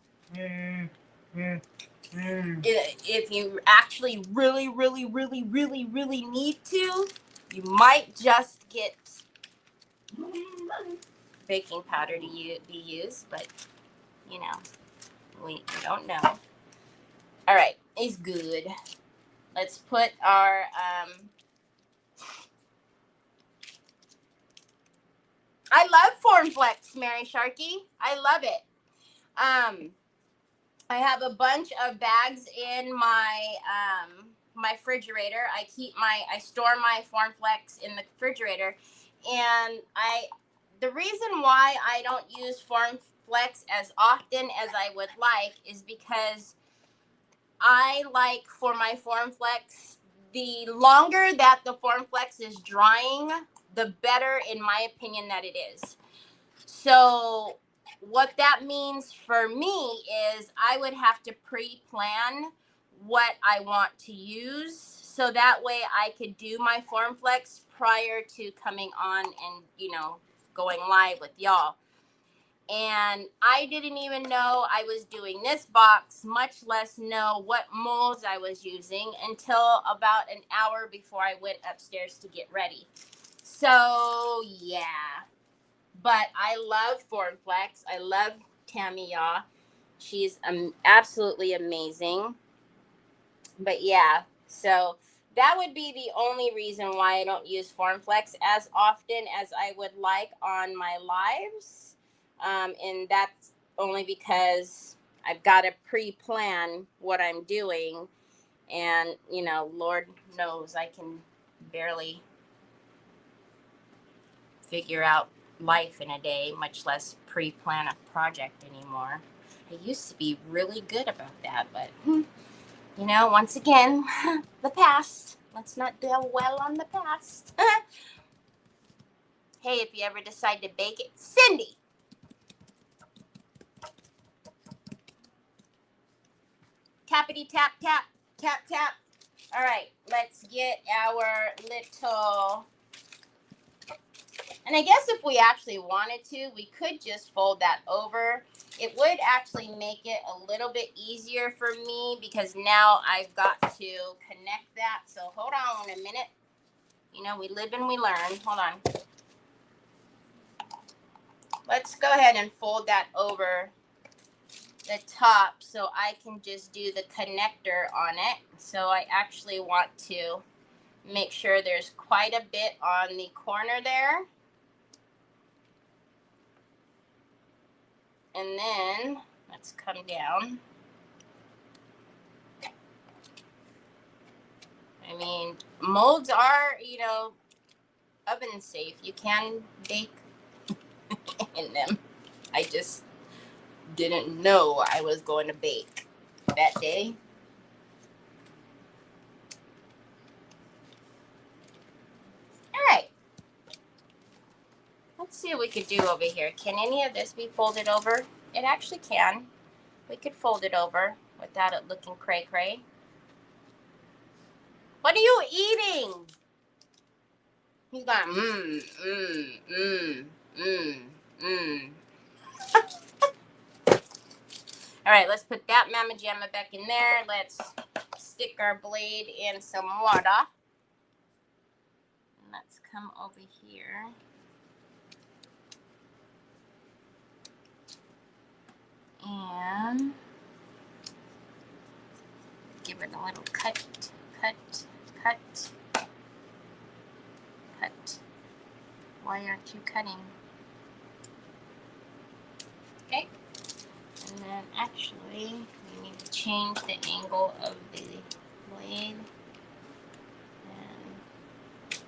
if you actually really need to, you might just get baking powder to be used, but you know, we don't know. All right, it's good. Let's put our I love Form Flex, Mary Sharkey. I love it. I have a bunch of bags in my my refrigerator. I store my Form Flex in the refrigerator, and the reason why I don't use Form Flex as often as I would like is because I like for my Form Flex, the longer that the Form Flex is drying, the better, in my opinion, that it is. So what that means for me is I would have to pre-plan what I want to use, so that way I could do my Form Flex prior to coming on and, you know, going live with y'all. And I didn't even know I was doing this box, much less know what molds I was using, until about an hour before I went upstairs to get ready. So yeah, but I love Form Flex. I love Tammy Yaw. She's absolutely amazing. But yeah, so that would be the only reason why I don't use Form Flex as often as I would like on my lives. And that's only because I've got to pre-plan what I'm doing. And, you know, Lord knows I can barely figure out life in a day, much less pre-plan a project anymore. I used to be really good about that, but, you know, once again, the past. Let's not dwell well on the past. Hey, if you ever decide to bake it, Cindy. Tappity tap tap tap tap. All right, let's get our little. And I guess if we actually wanted to, we could just fold that over. It would actually make it a little bit easier for me, because now I've got to connect that. So hold on a minute. You know, we live and we learn. Hold on. Let's go ahead and fold that over the top so I can just do the connector on it. So I actually want to make sure there's quite a bit on the corner there. And then let's come down. I mean, molds are, you know, oven safe. You can bake in them. I just didn't know I was going to bake that day. All right. Let's see what we could do over here. Can any of this be folded over? It actually can. We could fold it over without it looking cray-cray. What are you eating? He's going, All right, let's put that Mama Jamma back in there. Let's stick our blade in some water. Let's come over here. And give it a little cut. Why aren't you cutting? then actually, we need to change the angle of the blade. And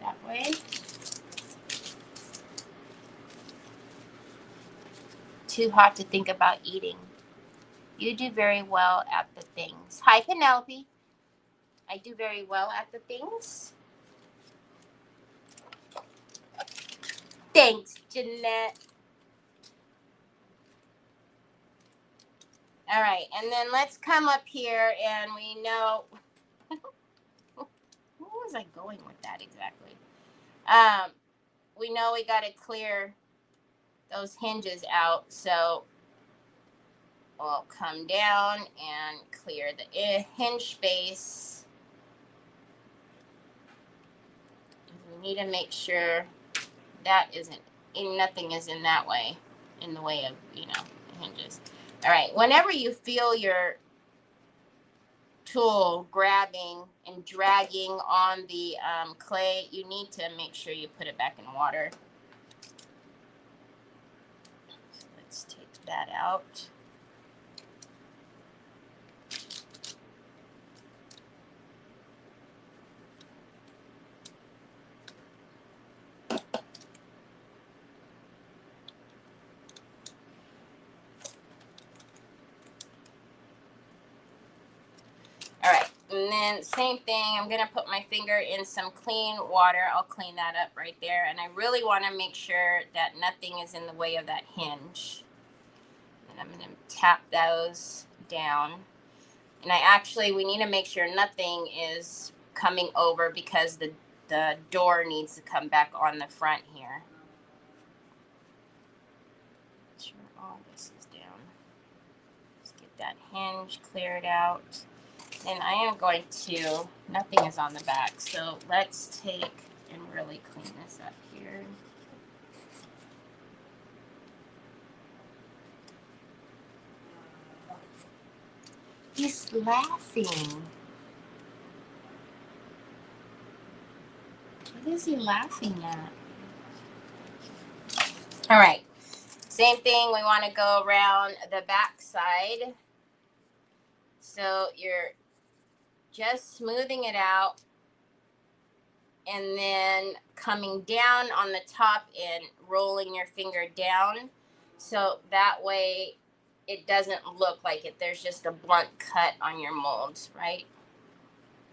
that way. Too hot to think about eating. You do very well at the things. Hi, Penelope. I do very well at the things. Thanks, Jeanette. All right, and then let's come up here and we know... Where was I going with that exactly? We know we got to clear those hinges out, so we'll come down and clear the hinge space. We need to make sure that nothing is in that way, in the way of, the hinges. All right, whenever you feel your tool grabbing and dragging on the clay, you need to make sure you put it back in water. So let's take that out. All right, and then same thing, I'm gonna put my finger in some clean water. I'll clean that up right there, and I really want to make sure that nothing is in the way of that hinge. And I'm gonna tap those down. And we need to make sure nothing is coming over because the door needs to come back on the front here. Make sure all this is down. Let's get that hinge cleared out. And I am going to, nothing is on the back, so let's take and really clean this up here. He's laughing. What is he laughing at? All right, same thing, we want to go around the back side. So you're just smoothing it out and then coming down on the top and rolling your finger down. So that way it doesn't look like there's just a blunt cut on your mold, right?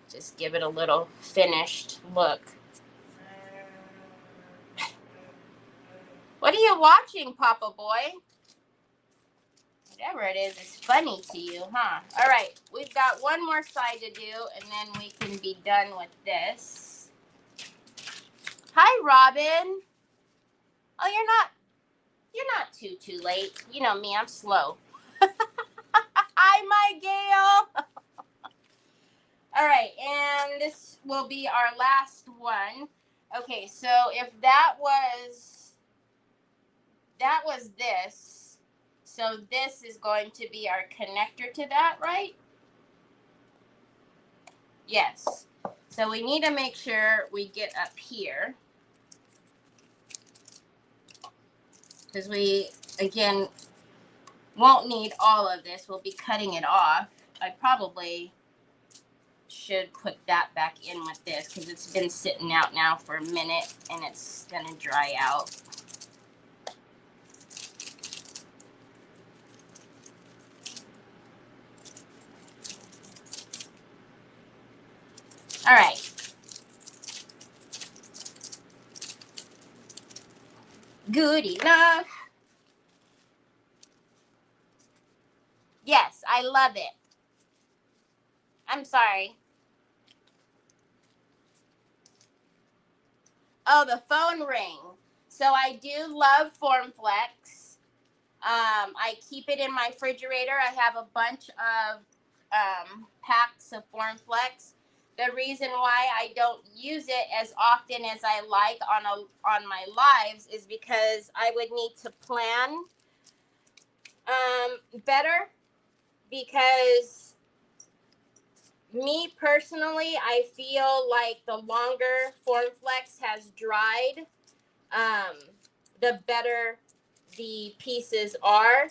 Just give it a little finished look. What are you watching, Papa Boy? Whatever it is, it's funny to you, huh? All right, we've got one more side to do, and then we can be done with this. Hi, Robin. Oh, you're not too late. You know me, I'm slow. Hi, my Gail. All right, and this will be our last one. Okay, so if that was this, so this is going to be our connector to that, right? Yes. So we need to make sure we get up here, because we, again, won't need all of this. We'll be cutting it off. I probably should put that back in with this because it's been sitting out now for a minute and it's gonna dry out. All right. Good enough. Yes, I love it. I'm sorry. Oh, the phone ring. So I do love FormFlex. I keep it in my refrigerator. I have a bunch of packs of FormFlex. The reason why I don't use it as often as I like on my lives is because I would need to plan better, because me personally, I feel like the longer FormFlex has dried, the better the pieces are.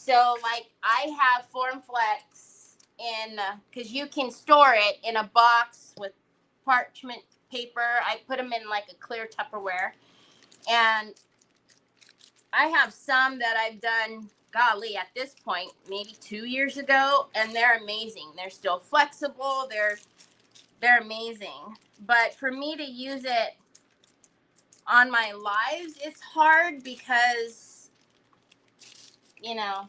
So, like, I have FormFlex in, because you can store it in a box with parchment paper. I put them in like a clear Tupperware. And I have some that I've done, golly, at this point, maybe 2 years ago, and they're amazing. They're still flexible. They're amazing. But for me to use it on my lives, it's hard because, you know,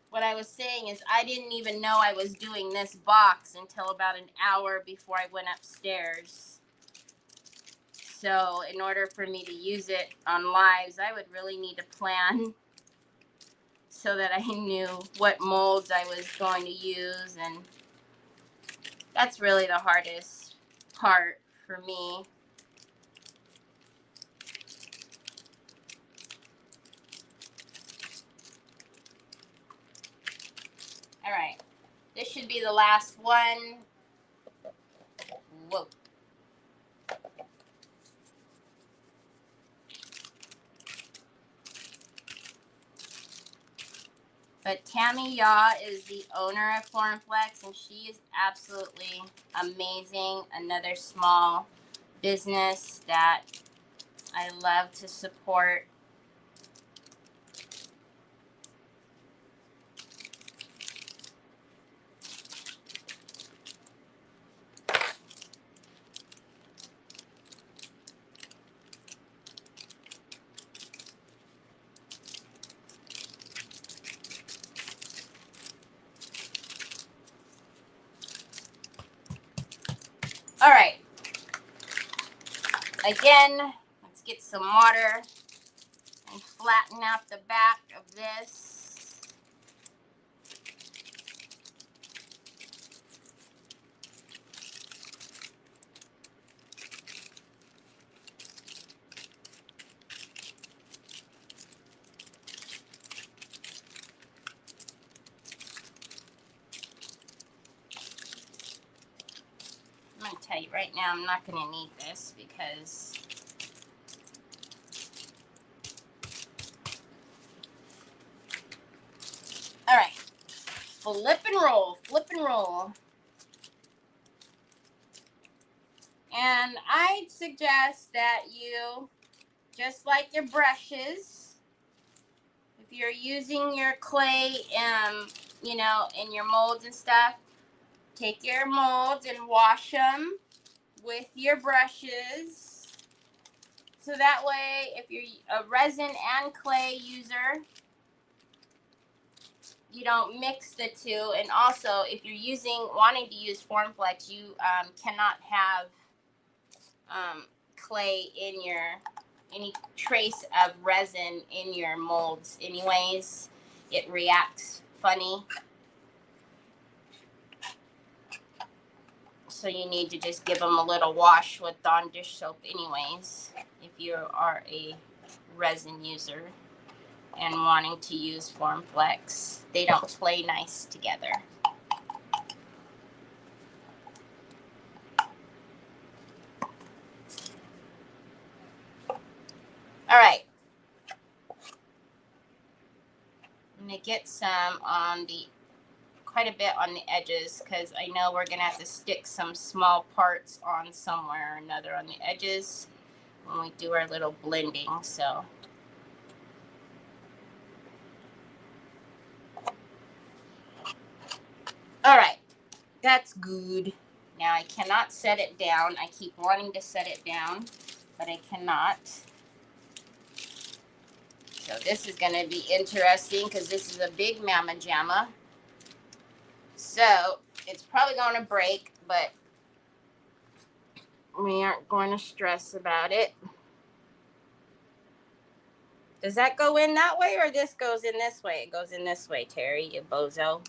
what I was saying is I didn't even know I was doing this box until about an hour before I went upstairs. So in order for me to use it on lives, I would really need to plan so that I knew what molds I was going to use. And that's really the hardest part for me. All right, this should be the last one. Whoa. But Tammy Yaw is the owner of FormFlex, and she is absolutely amazing. Another small business that I love to support. All right. Again, let's get some water and flatten out the back of this. I'm going to tell you right now, I'm not going to need this because all right, flip and roll, flip and roll. And I'd suggest that you, just like your brushes, if you're using your clay, you know, in your molds and stuff, take your molds and wash them with your brushes. So that way, if you're a resin and clay user, you don't mix the two. And also, if you're wanting to use FormFlex, you cannot have clay in any trace of resin in your molds anyways. It reacts funny. So you need to just give them a little wash with Dawn dish soap anyways, if you are a resin user and wanting to use FormFlex. They don't play nice together. All right. I'm going to get some on quite a bit on the edges because I know we're going to have to stick some small parts on somewhere or another on the edges when we do our little blending. So all right, that's good. Now I cannot set it down. I keep wanting to set it down, but I cannot. So this is going to be interesting because this is a big Mama Jamma. So it's probably going to break, but we aren't going to stress about it. Does that go in that way or this goes in this way? It goes in this way, Terry, you bozo.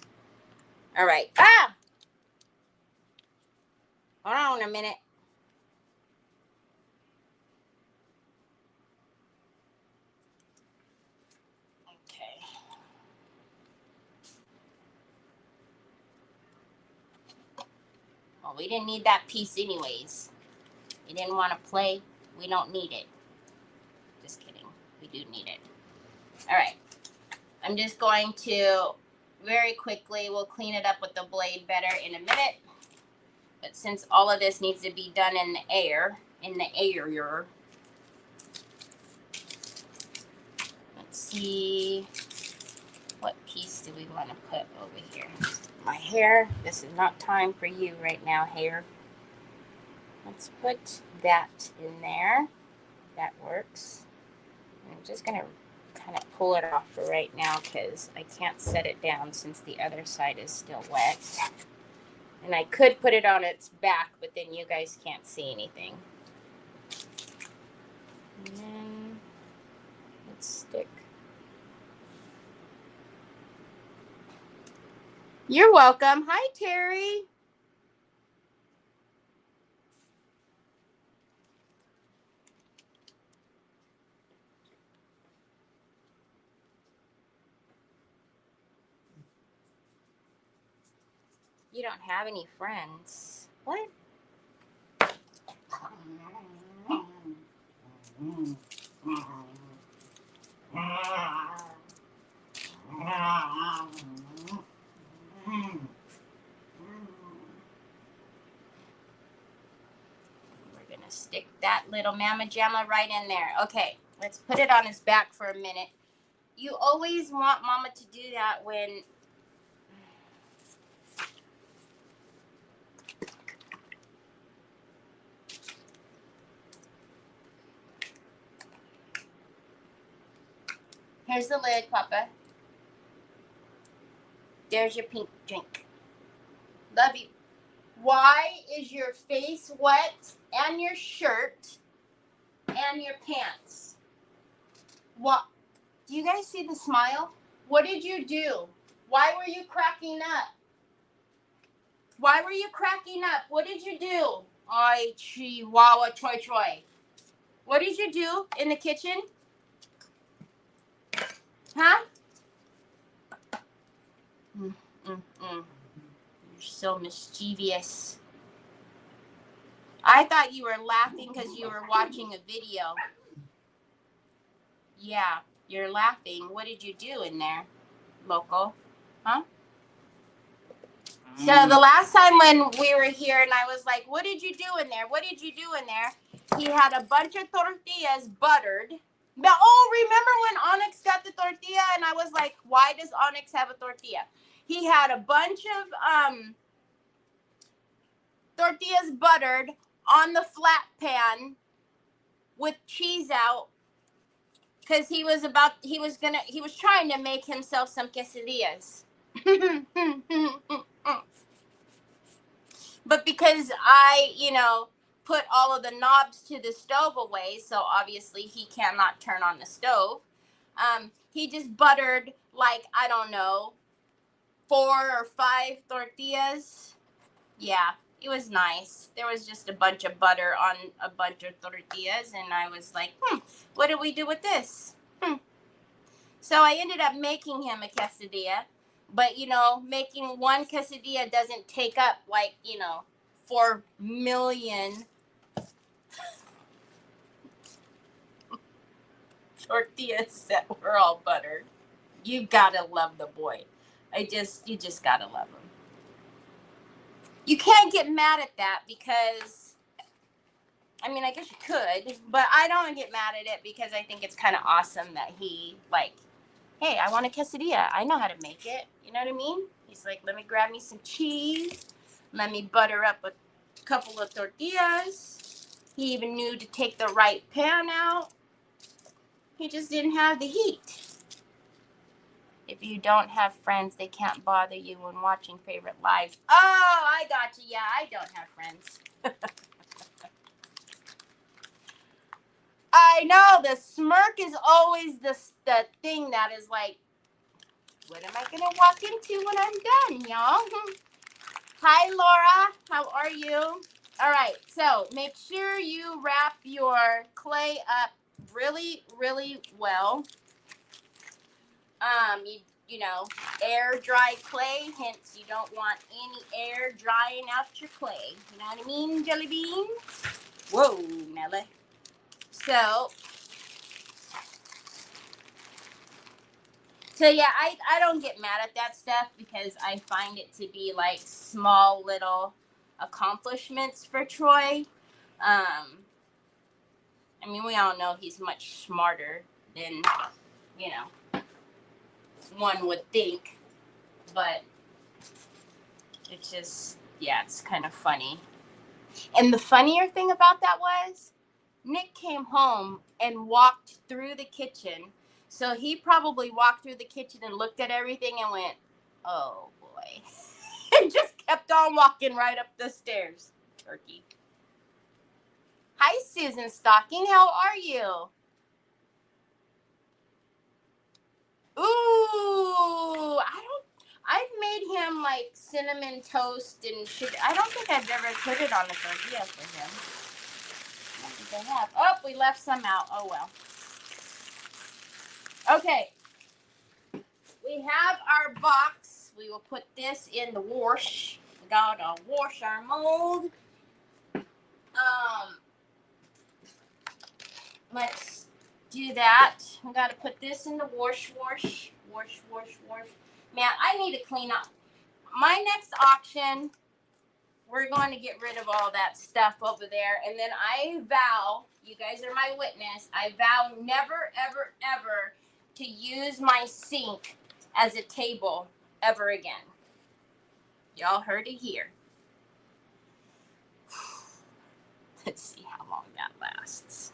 All right. Ah! Hold on a minute. Okay. Well, we didn't need that piece anyways. You didn't want to play. We don't need it. Just kidding. We do need it. All right. I'm just going to very quickly, we'll clean it up with the blade better in a minute. But since all of this needs to be done in the air, let's see, what piece do we want to put over here? My hair. This is not time for you right now, hair. Let's put that in there. That works. I'm just going to kind of pull it off for right now because I can't set it down since the other side is still wet. And I could put it on its back, but then you guys can't see anything. And then let's stick. You're welcome. Hi, Terry. You don't have any friends. What? We're going to stick that little Mama Jamma right in there. Okay, let's put it on his back for a minute. You always want Mama to do that when... Here's the lid, Papa. There's your pink drink. Love you. Why is your face wet and your shirt and your pants? What? Do you guys see the smile? What did you do? Why were you cracking up? Why were you cracking up? What did you do? Ay, chihuahua, Troy. What did you do in the kitchen? Huh? You're so mischievous. I thought you were laughing because you were watching a video. Yeah, you're laughing. What did you do in there, Loco? Huh? So the last time when we were here and I was like, what did you do in there? What did you do in there? He had a bunch of tortillas buttered. But, remember when Onyx got the tortilla and I was like, why does Onyx have a tortilla? He had a bunch of tortillas buttered on the flat pan with cheese out because he was trying to make himself some quesadillas. But because I, put all of the knobs to the stove away, so obviously he cannot turn on the stove, he just buttered, like, I don't know, 4 or 5 tortillas. Yeah, it was nice. There was just a bunch of butter on a bunch of tortillas, and I was like, what do we do with this? So I ended up making him a quesadilla. But, making one quesadilla doesn't take up, 4 million tortillas that were all buttered. You gotta love the boy. You just gotta love him. You can't get mad at that because, I guess you could, but I don't get mad at it because I think it's kind of awesome that he, hey, I want a quesadilla. I know how to make it. You know what I mean? He's like, let me grab me some cheese. Let me butter up a couple of tortillas. He even knew to take the right pan out. He just didn't have the heat. If you don't have friends, they can't bother you when watching favorite lives. Oh, I got you. Yeah, I don't have friends. I know. The smirk is always the thing that is like, what am I going to walk into when I'm done, y'all? Hi, Laura. How are you? All right. So make sure you wrap your clay up really, really well. Air dry clay. Hence, you don't want any air drying out your clay. You know what I mean, Jelly Bean? Whoa, Nelly. So So yeah, I don't get mad at that stuff because I find it to be like small little accomplishments for Troy. I mean, we all know he's much smarter than, you know, one would think, but it's just, yeah, it's kind of funny. And the funnier thing about that was Nick came home and walked through the kitchen. So he probably walked through the kitchen and looked at everything and went, oh boy. And just kept on walking right up the stairs. Turkey. Hi, Susan Stocking. How are you? Ooh, I've made him like cinnamon toast and sugar. I don't think I've ever put it on a tortilla for him. I don't think I have. Oh, we left some out. Oh, well. Okay. We have our box. We will put this in the wash. We gotta wash our mold. Let's do that. We gotta put this in the wash. Man, I need to clean up. My next auction, we're going to get rid of all that stuff over there. And then I vow, you guys are my witness, I vow never, ever, ever to use my sink as a table ever again. Y'all heard it here. Let's see how long that lasts.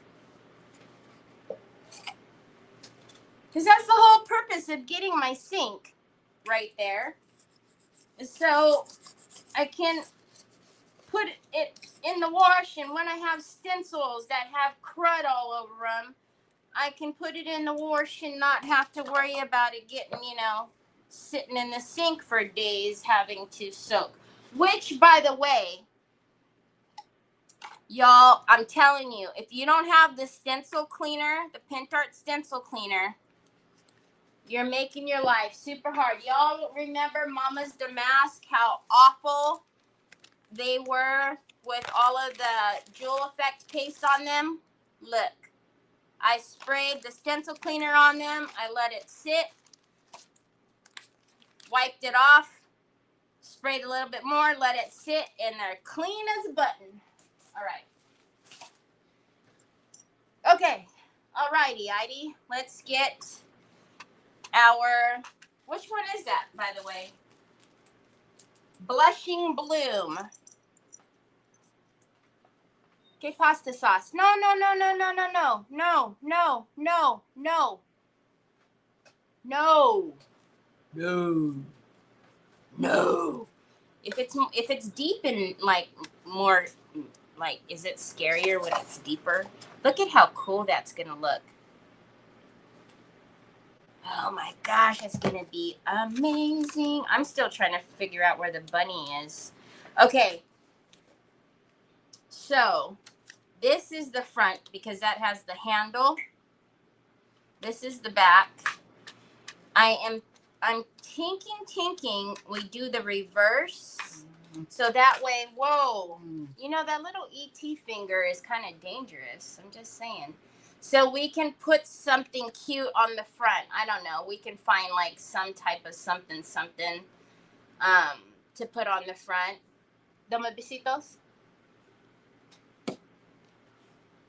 Because that's the whole purpose of getting my sink right there. So I can put it in the wash, and when I have stencils that have crud all over them, I can put it in the wash and not have to worry about it getting, sitting in the sink for days having to soak. Which, by the way, y'all, I'm telling you, if you don't have the stencil cleaner, the Pintart stencil cleaner, you're making your life super hard. Y'all remember Mama's Damask, how awful they were with all of the Jewel Effect paste on them? Look, I sprayed the stencil cleaner on them. I let it sit, wiped it off, sprayed a little bit more, let it sit, and they're clean as a button. All right. Okay. All righty, Heidi. Let's get our, which one is that, by the way? Blushing Bloom. Okay, pasta sauce. No. If it's deep and like more, like, is it scarier when it's deeper? Look at how cool that's gonna look. Oh my gosh, it's gonna be amazing. I'm still trying to figure out where the bunny is. Okay. So this is the front because that has the handle. This is the back. I'm thinking we do the reverse. So that way, whoa, that little ET finger is kind of dangerous. I'm just saying. So we can put something cute on the front. I don't know. We can find like some type of something to put on the front. Dame besitos.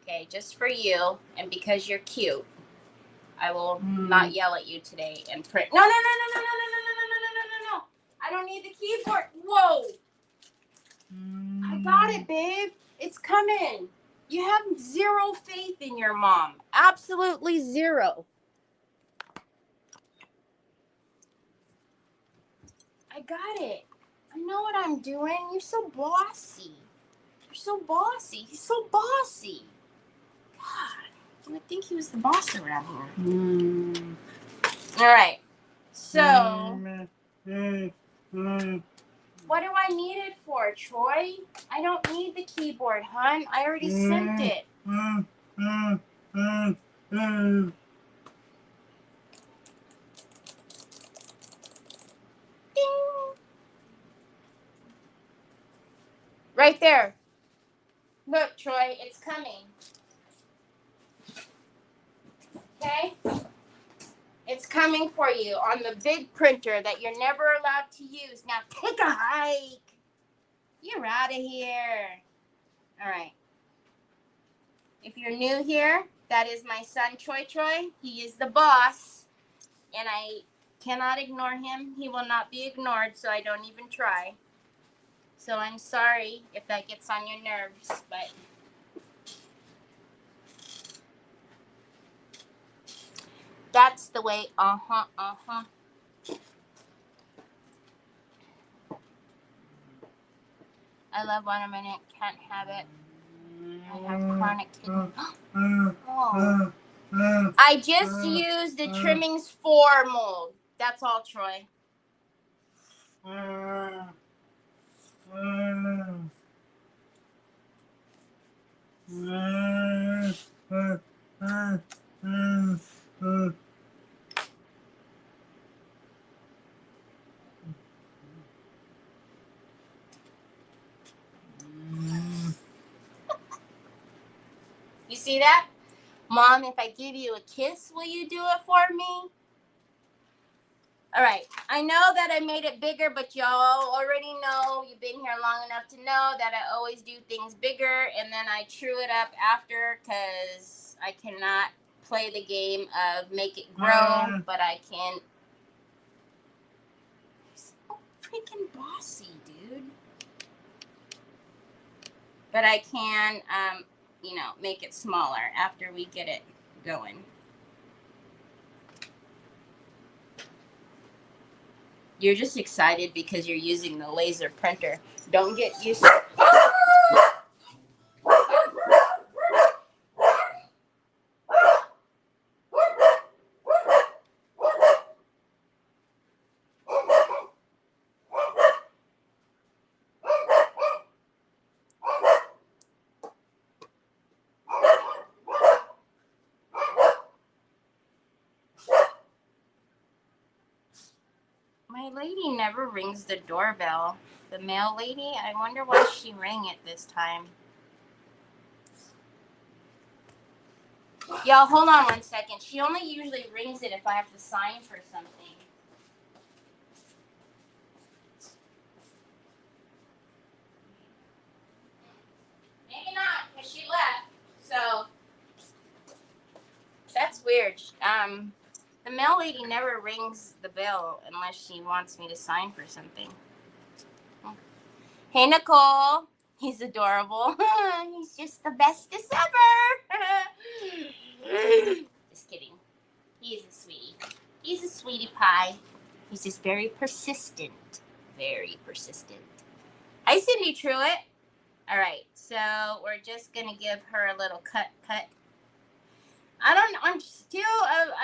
Okay, just for you and because you're cute, I will not yell at you today and print. No. I don't need the keyboard. Whoa. I got it, babe. It's coming. You have zero faith in your mom. Absolutely zero. I got it. I know what I'm doing. You're so bossy. He's so bossy. God, I would think he was the boss around here. All right. So, what do I need it for, Troy? I don't need the keyboard, hon. I already sent it. Ding. Right there. Look, Troy, it's coming. Okay? It's coming for you on the big printer that you're never allowed to use. Now take a hike. You're out of here. All right. If you're new here, that is my son, Choi Choi. He is the boss, and I cannot ignore him. He will not be ignored, so I don't even try. So I'm sorry if that gets on your nerves, but that's the way. I love watermelon. Can't have it. I have chronic kidney. Oh. I just used the trimmings 4 mold. That's all, Troy. You see that? Mom, if I give you a kiss, will you do it for me? All right. I know that I made it bigger, but y'all already know, you've been here long enough to know that I always do things bigger, and then I true it up after because I cannot play the game of make it grow, but I can. So freaking bossy, dude. But I can, make it smaller after we get it going. You're just excited because you're using the laser printer. Don't get used to My lady never rings the doorbell. The mail lady, I wonder why she rang it this time. Y'all, hold on 1 second. She only usually rings it if I have to sign for something. Maybe not, because she left. So, that's weird. The mail lady never rings the bell unless she wants me to sign for something. Hey, Nicole. He's adorable. He's just the bestest ever. Just kidding. He's a sweetie. He's a sweetie pie. He's just very persistent. Very persistent. Hi, Cindy Truitt. All right, so we're just gonna give her a little cut.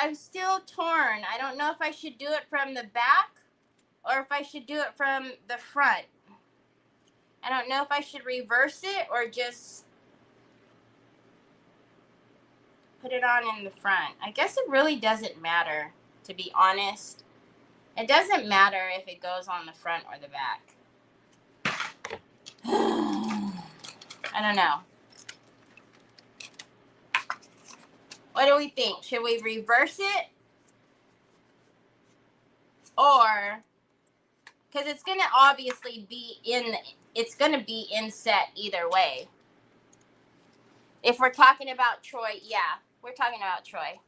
I'm still torn. I don't know if I should do it from the back or if I should do it from the front. I don't know if I should reverse it or just put it on in the front. I guess it really doesn't matter, to be honest. It doesn't matter if it goes on the front or the back. I don't know. What do we think? Should we reverse it? Or, because it's going to obviously be inset either way. If we're talking about Troy, yeah, we're talking about Troy.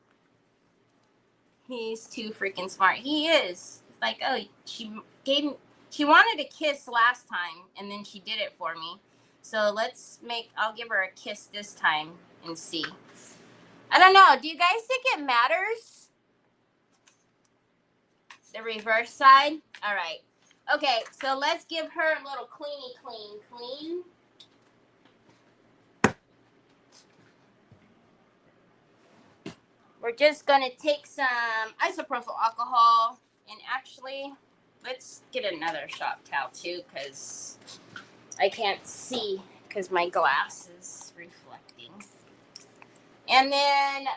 He's too freaking smart. He is. It's like, oh, she wanted a kiss last time, and then she did it for me. So I'll give her a kiss this time and see. I don't know. Do you guys think it matters? The reverse side? All right. Okay, so let's give her a little clean. We're just going to take some isopropyl alcohol, and actually, let's get another shop towel too, because I can't see because my glass is reflecting. And then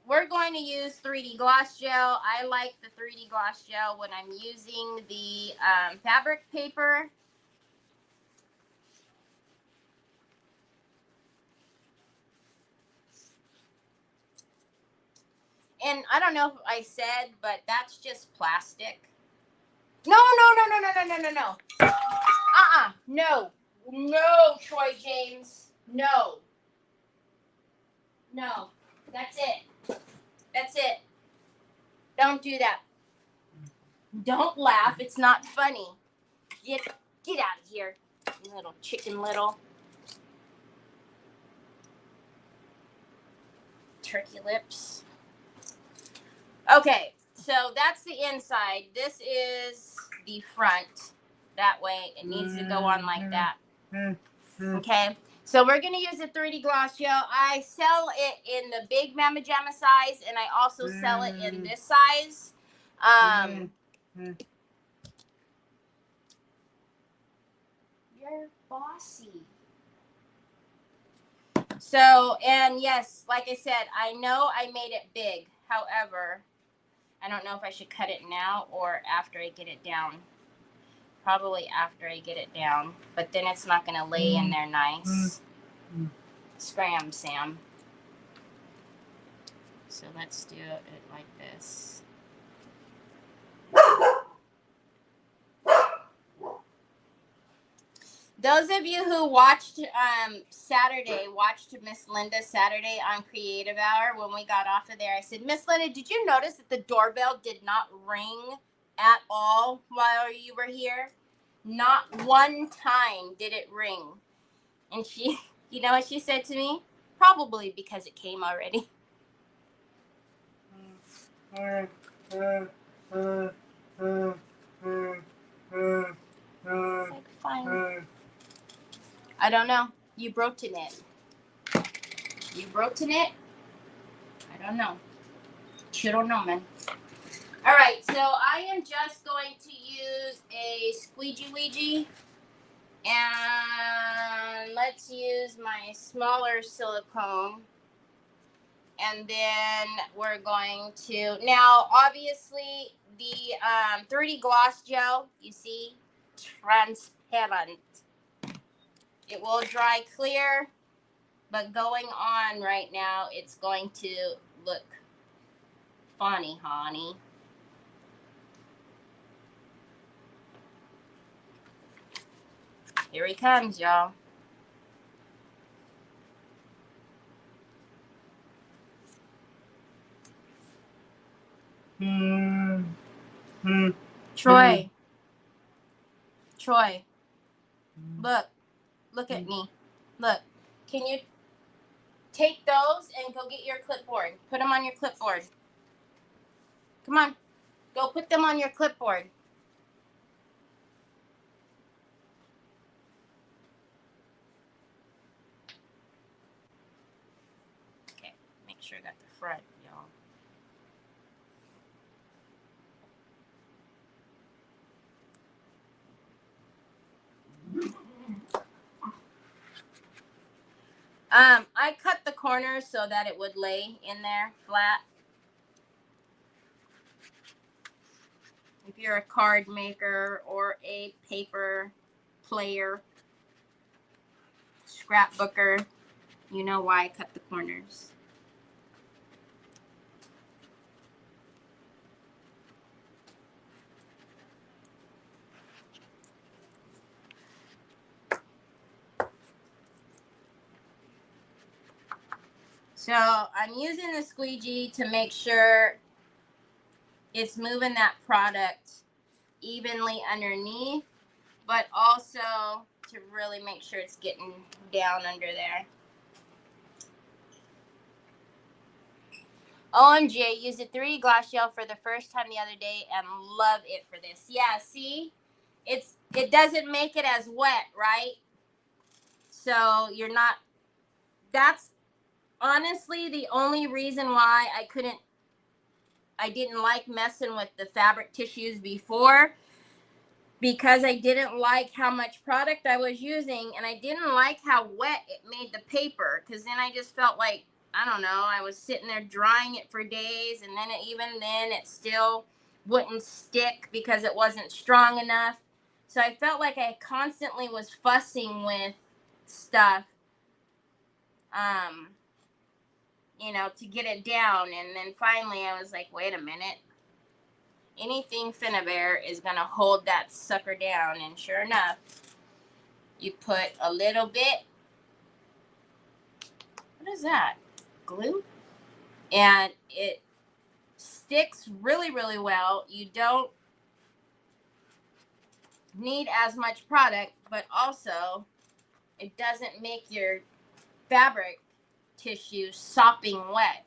we're going to use 3D gloss gel. I like the 3D gloss gel when I'm using the fabric paper. And I don't know if I said, but that's just plastic. No, no, no, no, no, no, no, no, no. No. No, Troy James. No. No. That's it. That's it. Don't do that. Don't laugh. It's not funny. Get out of here, you little chicken little. Turkey lips. Okay, so that's the inside. This is the front. That way it needs to go on like that. Okay, so we're going to use the 3D gloss gel. I sell it in the big Mama Jamma size, and I also sell it in this size. You're bossy. So, and yes, like I said, I know I made it big. However, I don't know if I should cut it now or after I get it down. Probably after I get it down. But then it's not going to lay in there nice. Scram, Sam. So let's do it like this. Those of you who watched watched Miss Linda Saturday on Creative Hour when we got off of there. I said, Miss Linda, did you notice that the doorbell did not ring at all while you were here? Not one time did it ring. And she, you know what she said to me? Probably because it came already. It's like, fine. I don't know. You broken it. You broken it? I don't know. You don't know, man. All right, so I am just going to use a squeegee Ouija. And let's use my smaller silicone. And then we're going to, now obviously the 3D gloss gel, you see, transparent. It will dry clear, but going on right now, it's going to look funny, honey. Here he comes, y'all. Troy. Troy. Look at me. Look. Can you take those and go get your clipboard? Put them on your clipboard. Come on. Go put them on your clipboard. Okay. Make sure I got the front, y'all. I cut the corners so that it would lay in there flat. If you're a card maker or a paper player, scrapbooker, you know why I cut the corners. So I'm using the squeegee to make sure it's moving that product evenly underneath, but also to really make sure it's getting down under there. OMG, I used a 3D gloss gel for the first time the other day and love it for this. Yeah, see? It doesn't make it as wet, right? So you're not, that's honestly the only reason why I didn't like messing with the fabric tissues before, because I didn't like how much product I was using and I didn't like how wet it made the paper, because then I just felt like, I don't know, I was sitting there drying it for days, and then even then it still wouldn't stick because it wasn't strong enough. So I felt like I constantly was fussing with stuff. you know, to get it down. And then finally I was like, wait a minute. Anything Finnabair is going to hold that sucker down. And sure enough, you put a little bit. What is that? Glue? And it sticks really, really well. You don't need as much product, but also it doesn't make your fabric tissue sopping wet.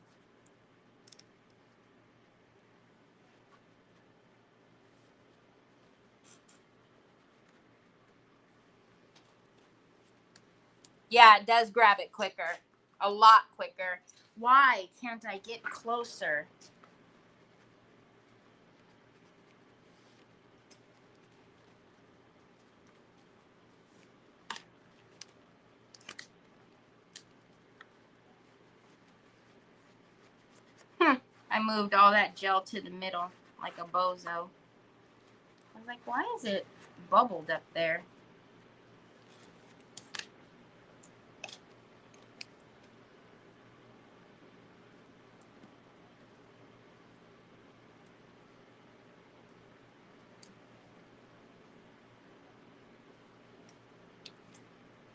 Yeah, it does grab it quicker. A lot quicker. Why can't I get closer? I moved all that gel to the middle like a bozo. I was like, why is it bubbled up there?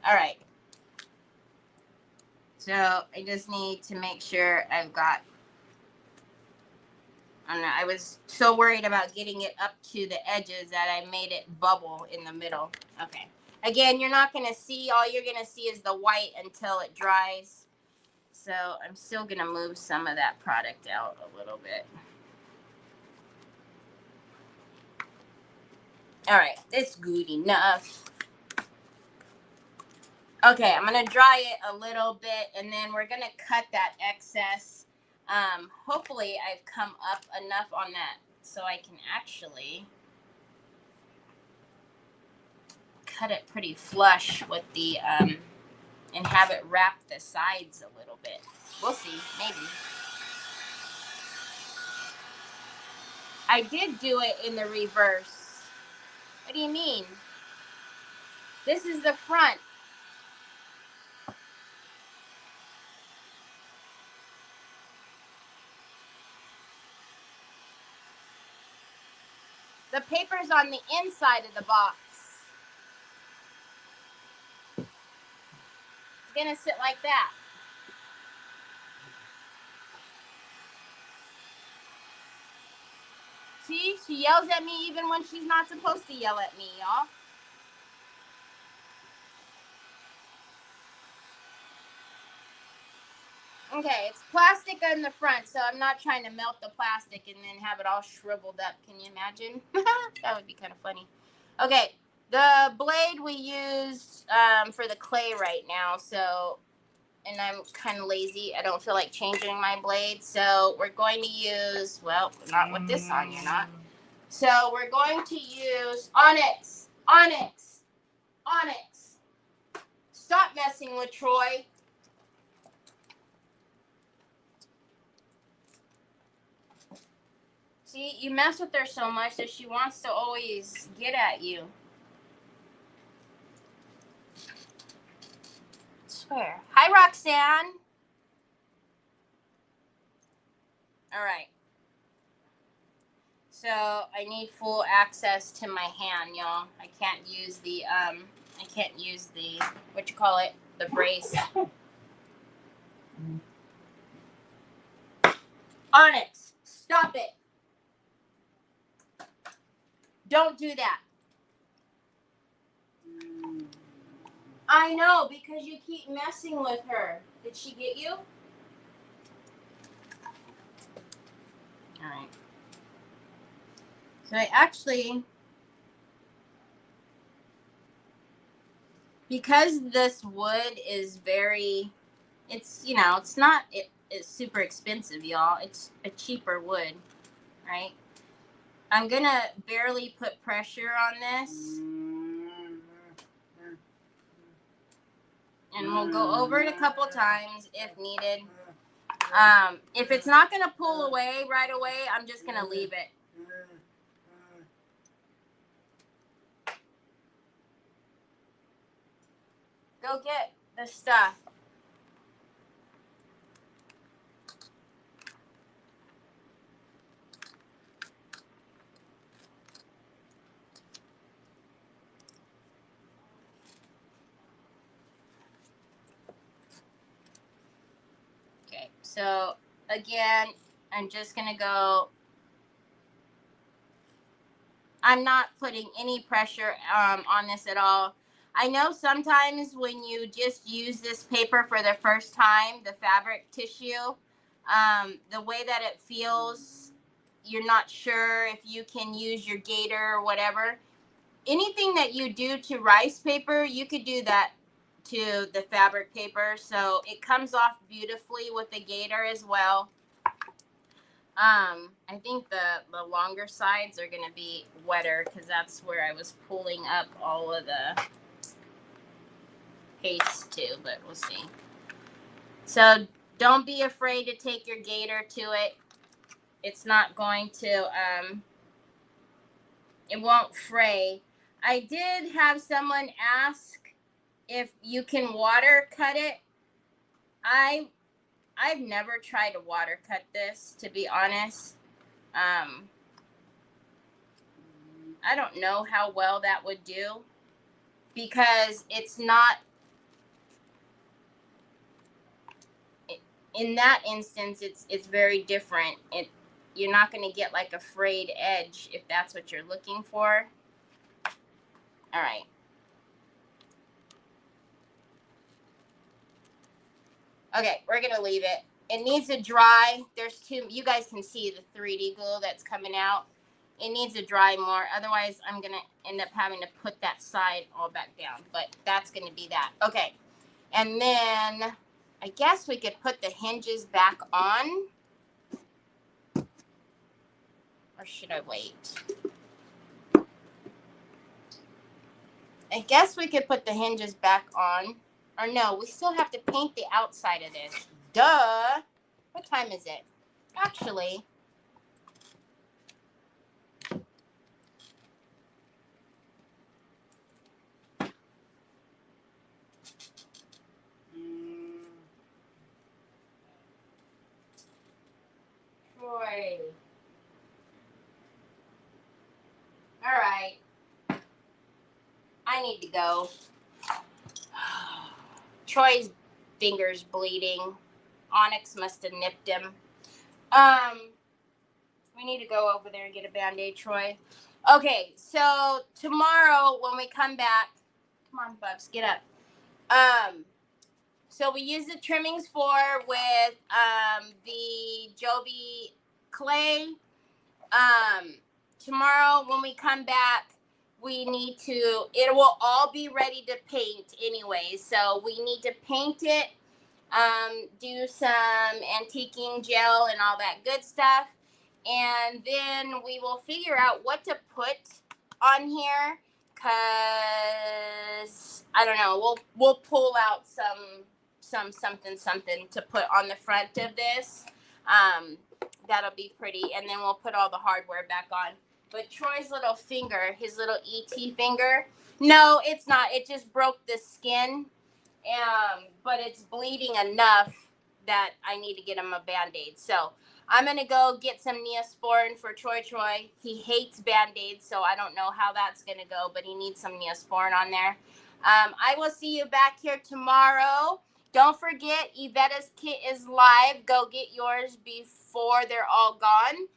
All right. So I just need to make sure I've got, I don't know, I was so worried about getting it up to the edges that I made it bubble in the middle. Okay. Again, you're not going to see, all you're going to see is the white until it dries. So I'm still going to move some of that product out a little bit. All right, it's good enough. Okay, I'm going to dry it a little bit, and then we're going to cut that excess. Hopefully I've come up enough on that so I can actually cut it pretty flush with the, and have it wrap the sides a little bit. We'll see, maybe. I did do it in the reverse. What do you mean? This is the front. The paper's on the inside of the box. It's gonna sit like that. See, she yells at me even when she's not supposed to yell at me, y'all. Okay, it's plastic on the front, so I'm not trying to melt the plastic and then have it all shriveled up. Can you imagine? That would be kind of funny. Okay, the blade we used for the clay right now, so, and I'm kind of lazy. I don't feel like changing my blade, so we're going to use, well, not with this on, you're not. So we're going to use Onyx. Onyx. Onyx. Stop messing with Troy. See, you mess with her so much that she wants to always get at you. I swear. Hi, Roxanne. All right. So I need full access to my hand, y'all. I can't use the what you call it, the brace. Onyx, stop it. Don't do that. I know, because you keep messing with her. Did she get you? All right. So I actually, because this wood is very, it's, you know, it's not, it's super expensive, y'all. It's a cheaper wood, right? I'm going to barely put pressure on this. And we'll go over it a couple times if needed. If it's not going to pull away right away, I'm just going to leave it. Go get the stuff. So again, I'm just going to go. I'm not putting any pressure on this at all. I know sometimes when you just use this paper for the first time, the fabric tissue, the way that it feels, you're not sure if you can use your gator or whatever. Anything that you do to rice paper, you could do that to the fabric paper. So it comes off beautifully with the gator as well. I think the longer sides are going to be wetter because that's where I was pulling up all of the paste to, but we'll see. So don't be afraid to take your gator to it. It's not going to, it won't fray. I did have someone ask if you can water cut it. I've never tried to water cut this, to be honest. I don't know how well that would do because it's not, in that instance, it's very different. You're not going to get like a frayed edge if that's what you're looking for. All right. Okay, we're going to leave it. It needs to dry. There's two, you guys can see the 3D glue that's coming out. It needs to dry more. Otherwise, I'm going to end up having to put that side all back down. But that's going to be that. Okay. And then I guess we could put the hinges back on. Or should I wait? I guess we could put the hinges back on. Or no, we still have to paint the outside of this. Duh. What time is it? Actually, Troy. All right. I need to go. Troy's finger's bleeding. Onyx must have nipped him. We need to go over there and get a Band-Aid, Troy. Okay, so tomorrow when we come back, come on, Bubs, get up. So we use the trimmings with the Joby clay. Tomorrow when we come back, we need to, it will all be ready to paint anyway. So we need to paint it, do some antiquing gel and all that good stuff. And then we will figure out what to put on here. Cause I don't know, we'll pull out some something to put on the front of this. That'll be pretty, and then we'll put all the hardware back on. But Troy's little finger, his little ET finger, no, it's not. It just broke the skin, but it's bleeding enough that I need to get him a Band-Aid. So I'm going to go get some Neosporin for Troy. He hates Band-Aids, so I don't know how that's going to go, but he needs some Neosporin on there. I will see you back here tomorrow. Don't forget, Yvetta's kit is live. Go get yours before they're all gone.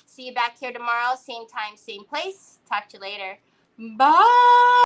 See you back here tomorrow. Same time, same place. Talk to you later. Bye.